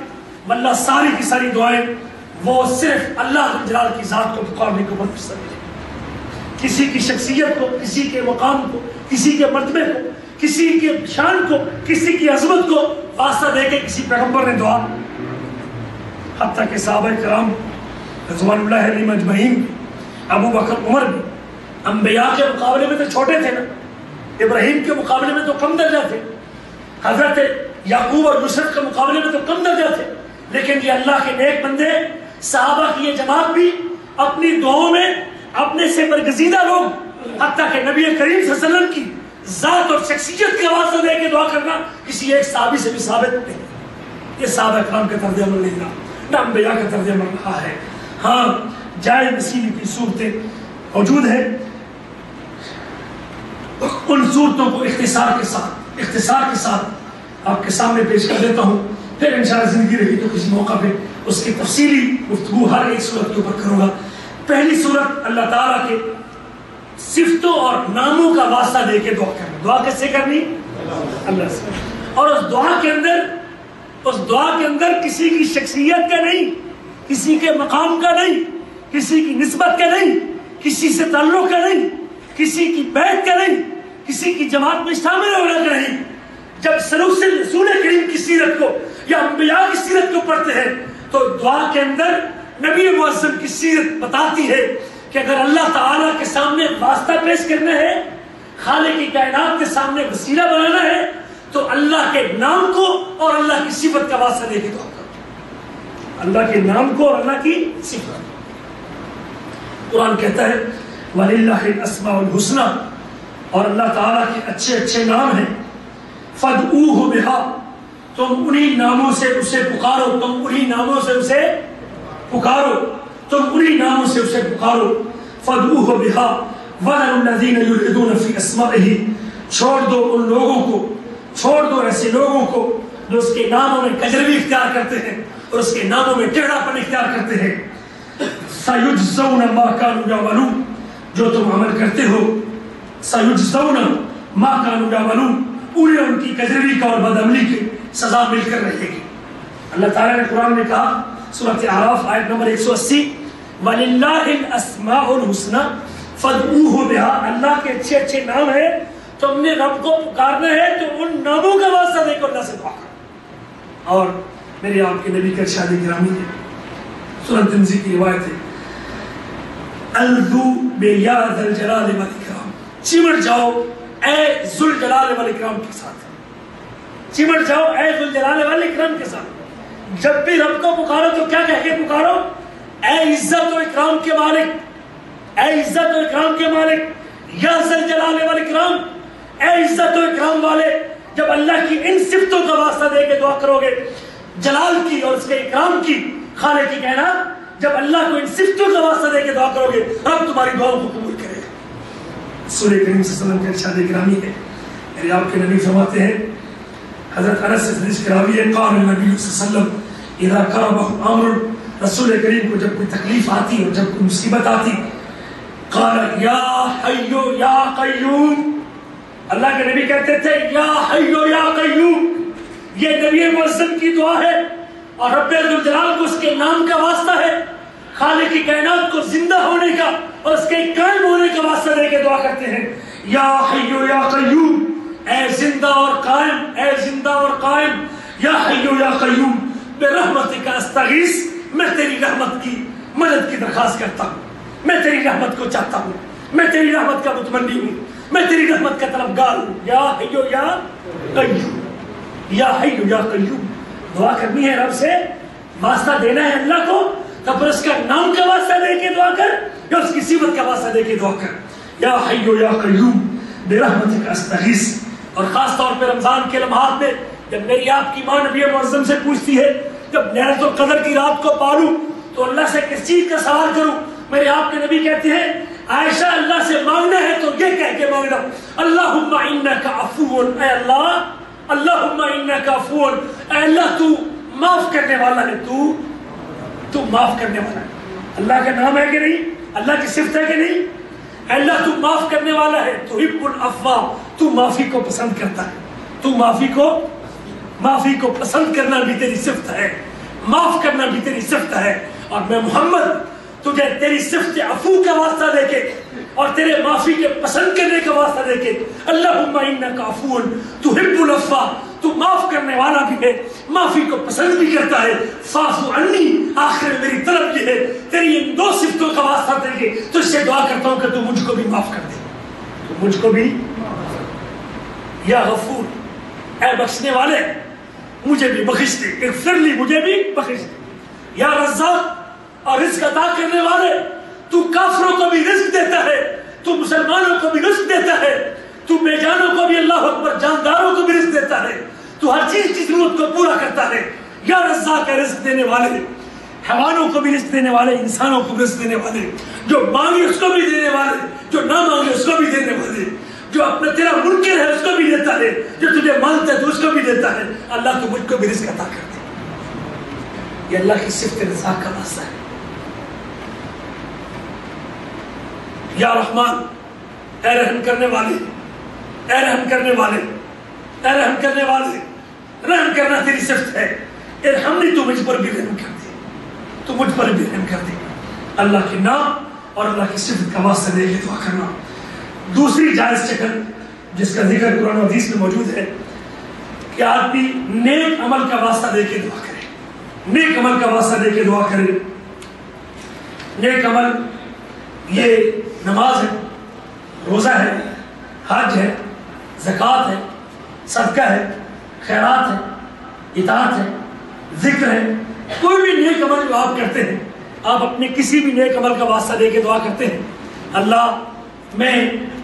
واللہ ساری کی ساری دعائیں وہ صرف اللہ جلال کی ذات کو پکارنے کو منحصر ہے۔ کسی کی شخصیت کو، کسی کے مقام کو، کسی کے مرتبے کو، کسی کے شان کو، کسی کی عظمت کو واسطہ دے کے کسی پیغمبر نے دعا، حتیٰ کہ صحابہ کرام رضوان اللہ علیہم اجمعین، ابو بکر عمر بھی انبیاء کے مقابلے میں تو چھوٹے تھے نا، ابراہیم کے مقابلے میں تو کم درجہ تھے، حضرت یعقوب اور یوسف کے مقابلے میں تو کم درجہ تھے، لیکن یہ اللہ کے نیک بندے صحابہ کی یہ جماعت بھی اپنی دعاؤں میں اپنے سے برگزیدہ لوگ، حتیٰ کہ نبی کریم صلی اللہ علیہ وسلم کی ذات اور شخصیت کے واسطہ دے کے دعا کرنا کسی ایک صحابی سے بھی ثابت نہیں۔ یہ صحابہ کرام کا طرز عمل نہیں رہا، نہ انبیاء کا طرز عمل رہا ہے۔ ہاں جائے مسیح کی صورتیں موجود ہیں، ان صورتوں کو اختصار کے ساتھ آپ کے سامنے پیش کر دیتا ہوں، پھر انشاءاللہ زندگی رہی تو کسی موقع پہ اس کی تفصیلی گفتگو ہر ایک صورت کے اوپر کروں گا۔ پہلی صورت اللہ تعالیٰ کے صفتوں اور ناموں کا واسطہ دے کے دعا کرنا۔ دعا کس سے کرنی؟ اللہ سے۔ اور اس دعا کے اندر کسی کی شخصیت کا نہیں، کسی کے مقام کا نہیں، کسی کی نسبت کا نہیں، کسی سے تعلق کا نہیں، کسی کی بیعت کا نہیں، کسی کی جماعت میں شامل ہونے کا نہیں۔ جب رسول کریم کی سیرت کو یا انبیاء کی سیرت کو پڑھتے ہیں تو دعا کے اندر نبی معظم کی سیرت بتاتی ہے کہ اگر اللہ تعالیٰ کے سامنے واسطہ پیش کرنا ہے، خالق کی کائنات کے سامنے وسیلہ بنانا ہے، تو اللہ کے نام کو اور اللہ کی صفت کا واسطہ دے کے دعا کرو۔ اللہ کے نام کو اور اللہ کی صفت۔ قرآن کہتا ہے وَلِلَّهِ الْأَسْمَاءُ الْحُسْنَى، اور اللہ تعالیٰ کے اچھے اچھے نام ہیں، فَادْعُوهُ بِهَا، تم انہی ناموں سے اسے پکارو، تم انہی ناموں سے اسے پکارو، تم انہی ناموں سے اسے پکارو۔ فَادْعُوهُ بِهَا وَذَرُوا الَّذِينَ يُلْحِدُونَ فِي أَسْمَائِهِ، چھوڑ دو ان لوگوں کو، چھوڑ دو ایسے لوگوں کو جو اس کے ناموں میں کجروی اختیار کرتے ہیں اور اس کے ناموں میں ٹیڑھا پن اختیار کرتے ہیں۔ سَيُجْزَوْنَ مَا كَانُوا يَعْمَلُونَ، جو تم عمل کرتے ہو، سَيُجْزَوْنَ مَا كَانُوا يَعْمَلُونَ، انہیں ان کی کجروی کا اور بدعملی کی سزا مل کر رہے گی۔ اللہ تعالیٰ نے قرآن میں کہا سورۃ اعراف آیت نمبر 180، وَلِلَّهِ الْأَسْمَاءُ الْحُسْنَى فَادْعُوهُ بِهَا، اللہ کے اچھے اچھے نام ہیں، تم نے رب کو پکارنا ہے تو ان ناموں کا واسطہ دے کر اللہ سے دعا کرو۔ اور میرے آپ کے نبی کا ارشاد گرامی ہے، سورۃ ترمذی کی روایت ہے، الذو بیا ذی الجلال والاکرام، چمٹ جاؤ اے ذوالجلال والاکرام کے ساتھ، چمٹ جاؤ اے ذوالجلال والاکرام کے ساتھ۔ جب بھی رب کو پکارو تو کیا کہہ کے پکارو؟ اے عزت و اکرام کے مالک، اے عزت و اکرام کے مالک، یا ذوالجلال والاکرام، اے عزت و اکرام والے۔ جب اللہ کی ان صفتوں کا واسطہ دے کے دعا کرو گے، جلال کی اور اس کے اکرام کی، خالق کی کائنات، جب اللہ کو ان صفتوں کا واسطہ دے کے دعا کرو گے، رب تمہاری دعاؤں کو قبول کرے گا۔ رسول کریم صلی اللہ علیہ وسلم کا ارشاد گرامی ہے، میرے آپ کے نبی فرماتے ہیں، حضرت انس سے حدیث کراوی ہے، قال النبی صلی اللہ علیہ وسلم اذا کربہ امر، رسول کریم کو جب کوئی تکلیف آتی اور جب کوئی مصیبت آتی، قال یا حی یا قیوم، اللہ کے نبی کہتے تھے یا حی یا قیوم، یہ نبی معظم کی دعا ہے۔ اور رب ذوالجلال کو اس کے نام کا واسطہ ہے، خالق کی کائنات کو زندہ ہونے کا اور اس کے قائم ہونے کا واسطہ دے کے دعا کرتے ہیں، یا حی یا قیوم، اے زندہ اور قائم، اے زندہ اور قائم، یا حی یا قیوم برحمتک استغیث، میں تیری رحمت کی مدد کی درخواست کرتا ہوں، میں تیری رحمت کو چاہتا ہوں، میں تیری رحمت کا متمنی ہوں، میں تیری رحمت کا طلبگار ہوں، یا حی یا قیوم، یا حی یا قیوم۔ دعا کرنی ہے رب سے، واسطہ دینا ہے اللہ کو، تو پھر اس کا نام کا واسطہ دے کے دعا کر یا اس کی صفت کا واسطہ دے کے دعا کر، یا حی یا قیوم برحمتک استغیث۔ اور خاص طور پہ رمضان کے لمحات میں جب میری آپ کی ماں نبی معظم سے پوچھتی ہے جب لیلۃ القدر کی رات کو پالوں تو اللہ سے کس چیز کا سوال کروں، میرے آپ کے نبی کہتے ہیں عائشہ اللہ سے مانگنا ہے تو یہ کہہ کے مانگنا، اللہم انک عفو، اے اللہ، اللہم انک عفو، اے اللہ تو معاف کرنے والا ہے، تو معاف کرنے والا ہے۔ اللہ کا نام ہے کہ نہیں؟ اللہ کی صفت ہے کہ نہیں؟ اے اللہ تو معاف کرنے والا ہے، تحب العفو، تو معافی کو پسند کرتا ہے، تو معافی کو پسند کرنا بھی تیری صفت ہے، معاف کرنا بھی تیری صفت ہے، اور میں محمد تجھے تیری صفت عفو کا واسطہ دے کے اور تیرے معافی کے پسند کرنے کا واسطہ دے کے، اللہم انک عفو تحب العفو، تو معاف کرنے والا بھی ہے، معافی کو پسند بھی کرتا ہے، فاعف عنی، آخر میں میری طلب یہ ہے تیری ان دو صفتوں کا واسطہ دے کے تو اس سے دعا کرتا ہوں کہ تو مجھ کو بھی معاف کر دے، تو مجھ کو بھی، یا غفور، اے بخشنے والے مجھے بھی بخش دے، اغفر لی، مجھے بھی بخش دے، یا رزاق، اور رزق عطا کرنے والے تو کافروں کو بھی رزق دیتا ہے، تو مسلمانوں کو بھی رزق دیتا ہے، تو بے جانوں کو بھی، اللہ اکبر، جانداروں کو بھی رزق دیتا ہے، تو ہر چیز کی ضرورت کو پورا کرتا ہے، یا رزاق ہے، رزق دینے والے، حیوانوں کو بھی رزق دینے والے، انسانوں کو بھی رزق دینے والے، جو مانگے اس کو بھی دینے والے، جو نہ مانگے اس کو بھی دینے والے، جو اپنا تیرا منکر ہے اس کو بھی دیتا ہے، جو تجھے مانتا ہے تو اس کو بھی دیتا ہے، اللہ تو مجھ کو بھی رزق عطا کر دے۔ یہ اللہ کی صفت رزاق کا واسطہ ہے۔ یا رحمان، اے رحم کرنے والے، اے رحم کرنے والے، اے رحم کرنے والے، رحم کرنا تیری صفت ہے، ارحمنی، تو مجھ پر بھی رحم کر دے، تو مجھ پر بھی رحم کر دے۔ اللہ کے نام اور اللہ کی صفت کا واسطہ دے کے دعا کرنا۔ دوسری جائز شکل جس کا ذکر قرآن و حدیث میں موجود ہے کہ آدمی نیک عمل کا واسطہ دے کے دعا کرے، نیک عمل کا واسطہ دے کے دعا کرے۔ نیک عمل یہ نماز ہے، روزہ ہے، حج ہے، زکوٰۃ ہے، صدقہ ہے، خیرات ہے، اطاعت ہے، ذکر ہے، کوئی بھی نیک عمل جو آپ کرتے ہیں، آپ اپنے کسی بھی نیک عمل کا واسطہ دے کے دعا کرتے ہیں، اللہ میں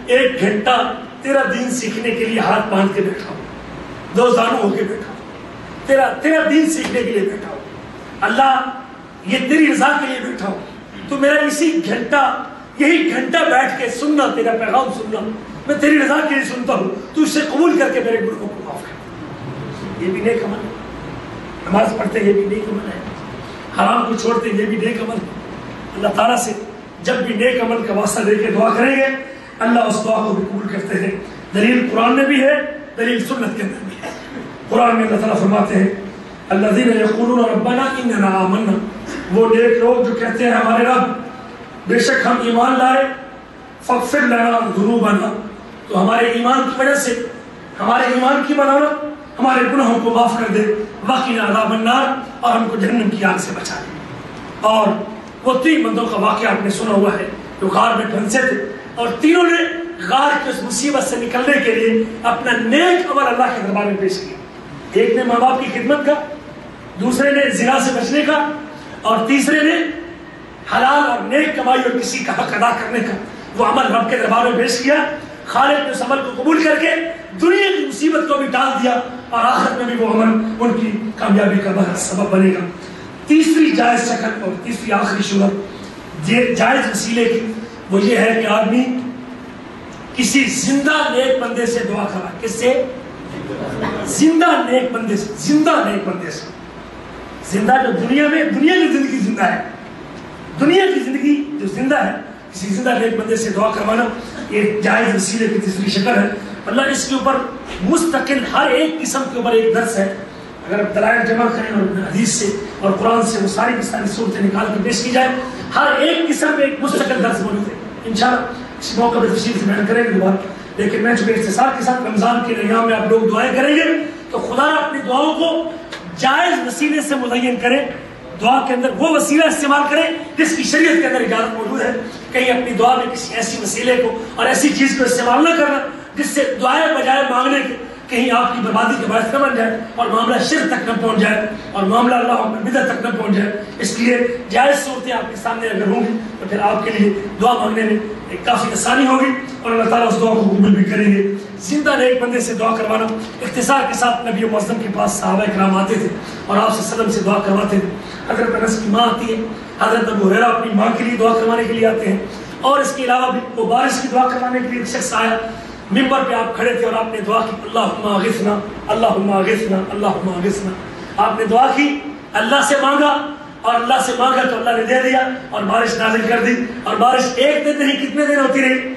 1 گھنٹہ تیرا دین سیکھنے کے لیے ہاتھ باندھ کے بیٹھا ہوں، 2 زانو ہو کے بیٹھا ہوں، تیرا دین سیکھنے کے لیے بیٹھا ہوں، اللہ یہ تیری رضا کے لیے بیٹھا ہوں، تو میرا یہی گھنٹہ بیٹھ کے سننا، تیرا پیغام سننا، میں تیری رضا کے لیے سنتا ہوں، تو اسے قبول کر کے میرے گناہوں کو معاف کر۔ یہ بھی نیک عمل ہے، نماز پڑھتے یہ بھی نیک عمل ہے، حرام کو چھوڑتے یہ بھی نیک عمل ہے۔ اللہ تعالیٰ سے جب بھی نیک عمل کا واسطہ دے کے دعا کریں گے اللہ اس دعا کو بھی قبول کرتے ہیں۔ دلیل قرآن میں بھی ہے، دلیل سنت کے اندر بھی ہے۔ قرآن میں اللہ تعالیٰ فرماتے ہیں الذین یقولون ربنا اننا آمنا، وہ نیک لوگ جو کہتے ہیں ہمارے رب بے شک ہم ایمان لائے، فاغفر لنا ذنوبنا، تو ہمارے ایمان کی وجہ سے، ہمارے ایمان کی بدولت ہمارے گناہوں کو معاف کر دے، وقنا عذاب النار، اور ہم کو جہنم کی آگ سے بچا دے۔ اور وہ 3 بندوں کا واقعہ آپ نے سنا ہوا ہے جو غار میں پھنسے تھے، اور تینوں نے غار کی اس مصیبت سے نکلنے کے لیے اپنا نیک عمل اللہ کے دربار میں پیش کیا۔ ایک نے ماں باپ کی خدمت کا، دوسرے نے زنا سے بچنے کا، اور تیسرے نے حلال اور نیک کمائی اور کسی کا حق ادا کرنے کا وہ عمل رب کے دربار میں پیش کیا۔ خالق نے اس عمل کو قبول کر کے دنیا کی مصیبت کو بھی ٹال دیا، اور آخرت میں بھی وہ عمل ان کی کامیابی کا سبب بنے گا۔ تیسری جائز شکل اور تیسری آخری صورت جائز وسیلے کی وہ یہ ہے کہ آدمی کسی زندہ نیک بندے سے دعا کرا۔ کس سے؟ زندہ نیک بندے سے، زندہ نیک بندے سے، زندہ جو دنیا میں، دنیا کی زندگی زندہ ہے، دنیا کی زندگی جو زندہ ہے، کسی زندہ نیک بندے سے دعا کروانا یہ جائز وسیلے کی تیسری شکل ہے۔ اللہ اس کے اوپر مستقل ہر ایک قسم کے اوپر ایک درس ہے، اگر آپ دلائل جمع کریں اور حدیث سے اور قرآن سے وہ ساری کی ساری صورتیں نکال کے پیش کی جائے. ہر ایک قسم میں ایک مستقل درس موجود ہے. انشاءاللہ اس موقع پر تفصیل سے بیان کریں گے دوبارہ. لیکن میں چونکہ اختصار کے ساتھ رمضان کے ایام میں آپ لوگ دعائیں کریں گے تو خدا اپنی دعاؤں کو جائز وسیلے سے مزین کرے. دعا کے اندر وہ وسیلہ استعمال کریں جس کی شریعت کے اندر اجازت موجود ہے. کہیں اپنی دعا میں کسی ایسی وسیلے کو اور ایسی چیز کو استعمال نہ کرنا جس سے دعائیں بجائے مانگنے کے کہیں آپ کی بربادی کے باعث نہ بن جائے اور معاملہ شرک تک نہ پہنچ جائے اور معاملہ اللہ اکبر بدعت تک نہ پہنچ جائے. اس لیے جائز صورتیں آپ کے سامنے اگر ہوں گی تو پھر آپ کے لیے دعا مانگنے میں ایک کافی آسانی ہوگی اور اللہ تعالیٰ اس دعا کو قبول بھی کریں گے. زندہ نیک بندے سے دعا کروانا. اختصار کے ساتھ نبی معظم کے پاس صحابہ کرام آتے تھے اور آپ سے وسلم سے دعا کرواتے تھے. حضرت انس کی ماں آتی ہے, حضرت ابو ہریرہ اپنی ماں کے لیے دعا کروانے کے لیے آتے ہیں, اور اس کے علاوہ بھی وہ بارش کی دعا کروانے کے لیے ایک شخص آیا. ممبر پہ آپ کھڑے تھے اور آپ نے دعا کی اللہم اغثنا اللہم اغثنا اللہم اغثنا. آپ نے دعا کی, اللہ سے مانگا اور اللہ سے مانگا تو اللہ نے دے دیا اور بارش نازل کر دی. اور بارش ایک دن نہیں, کتنے دن ہوتی رہی؟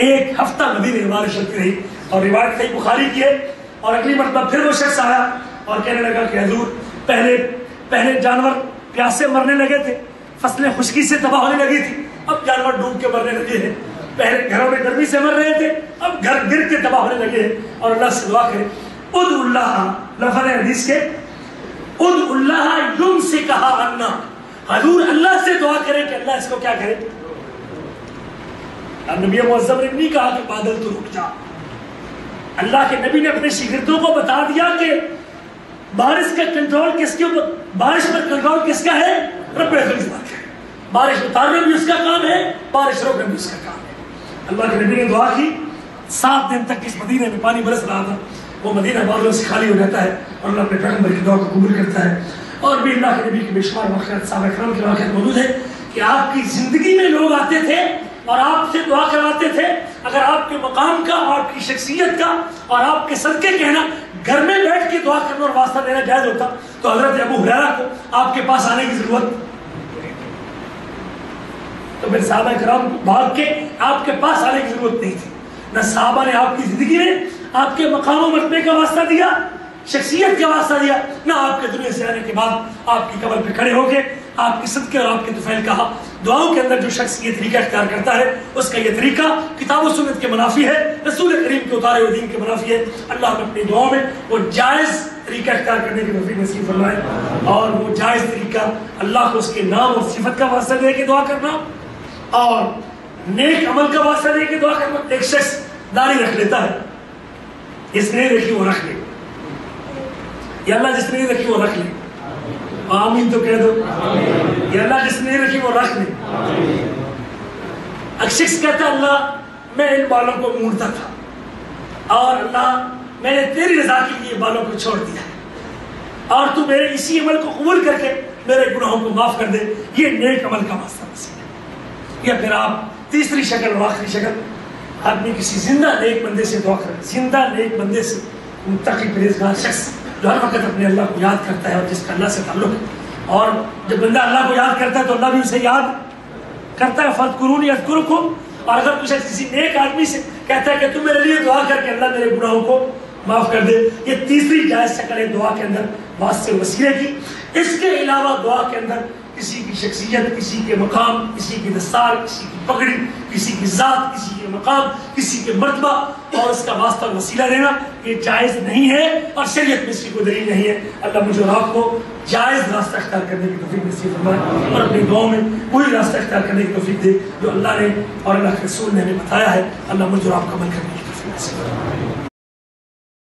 ایک ہفتہ مدینے میں بارش ہوتی رہی. اور روایت صحیح بخاری کی ہے. اور اگلی مرتبہ پھر وہ شخص آیا اور کہنے لگا کہ حضور پہلے جانور پیاسے مرنے لگے تھے, فصلیں خشکی سے تباہ ہونے لگی تھی, اب جانور ڈوب کے مرنے لگے ہیں. پہلے گھروں میں گرمی سے مر رہے تھے, اب گھر گر کے تباہ ہونے لگے ہیں. اور اللہ سے دعا کرے ادعو اللہ, لفظ حدیث کے ادعو اللہ یمسکھا عنا. حضور اللہ سے دعا کرے کہ اللہ اس کو کیا کرے. اب نبی معظم نے نہیں کہا کہ بادل تو رک جا. اللہ کے نبی نے اپنے شاگردوں کو بتا دیا کہ بارش کا کنٹرول کس کے اوپر, بارش پر کنٹرول کس کا ہے؟ رب العزت کا. بارش اتارنا بھی اس کا کام ہے, بارش روکنا بھی اس کا کام ہے. اللہ کے نبی نے دعا کی, 7 دن تک اس مدینے میں پانی برس رہا تھا. وہ مدینہ بادلوں سے خالی ہو جاتا ہے اور اللہ اپنے پیغمبر کی دعا کو قبول کرتا ہے. اور بھی اللہ کے نبی کے بے شمار واقعات, صحابہ کرام کے واقعات موجود ہیں کہ آپ کی زندگی میں لوگ آتے تھے اور آپ سے دعا کرواتے تھے. اگر آپ کے مقام کا, آپ کی شخصیت کا اور آپ کے صدقے کہنا گھر میں بیٹھ کے دعا کرنا اور واسطہ دینا جائز ہوتا تو حضرت ابو ہریرہ کو آپ کے پاس آنے کی ضرورت, تو پھر صحابہ کرام بھاگ کے آپ کے پاس آنے کی ضرورت نہیں تھی. نہ صحابہ نے آپ کی زندگی میں آپ کے مقام و مرتبے کا واسطہ دیا, شخصیت کا واسطہ دیا, نہ آپ کے دنیا سے آنے کے بعد آپ کی قبر پہ کھڑے ہو کے آپ کے صدقے اور آپ کے طفیل کہا. دعاؤں کے اندر جو شخص یہ طریقہ اختیار کرتا ہے اس کا یہ طریقہ کتاب و سنت کے منافی ہے, رسول کریم کے اتارے ہوئے دین کے منافی ہے. اللہ نے اپنی دعاؤں میں وہ جائز طریقہ اختیار کرنے کی توفیق نصیب فرمائے, اور وہ جائز طریقہ اللہ کو اس کے نام اور صفت کا واسطہ دے کے دعا کرنا اور نیک عمل کا واسطہ دے کے دعا کرنا. ایک شخص داڑھی رکھ لیتا ہے, جس نے رکھی وہ رکھ لے, یا اللہ جس نے رکھی وہ رکھ لے. آمین تو کہہ دو. یا اللہ جس نے رکھی وہ رکھ لے. ایک شخص کہتا اللہ میں ان بالوں کو مونڈتا تھا اور اللہ میں نے تیری رضا کے لیے بالوں کو چھوڑ دیا اور تو میرے اسی عمل کو قبول کر کے میرے گناہوں کو معاف کر دے. یہ نیک عمل کا واسطہ وسیلہ ہے. یا پھر آپ تیسری شکل اور آخری شکل, آدمی کسی زندہ نیک بندے سے دعا کرے. زندہ نیک بندے سے, متقی پرہیزگار شخص جو ہر وقت اپنے اللہ کو یاد کرتا ہے اور جس کا اللہ سے تعلق ہے. اور جب بندہ اللہ کو یاد کرتا ہے تو اللہ بھی اسے یاد کرتا ہے. فاذکرونی اذکرکم. اور اگر کچھ کسی نیک آدمی سے کہتا ہے کہ تم میرے لیے دعا کر کے اللہ میرے گناہوں کو معاف کر دے, یہ تیسری جائز شکل ہے دعا کے اندر واسطے وسیلے کی. اس کے علاوہ دعا کے اندر کسی کی شخصیت, کسی کے مقام, کسی کی دستار, کسی کی پگڑی, کسی کی ذات, کسی کے مقام, کسی کے مرتبہ اور اس کا واسطہ وسیلہ دینا یہ جائز نہیں ہے اور شریعت میں اس کی کوئی دلیل نہیں ہے. اللہ مجھے اور آپ کو جائز راستہ اختیار کرنے کی توفیق نصیب فرمائے اور اپنی دعاؤں میں وہی راستہ اختیار کرنے کی توفیق دے جو اللہ نے اور اللہ کے رسول نے ہمیں بتایا ہے. اللہ مجھے اور آپ کو عمل کرنے کی توفیق نصیب فرمائے.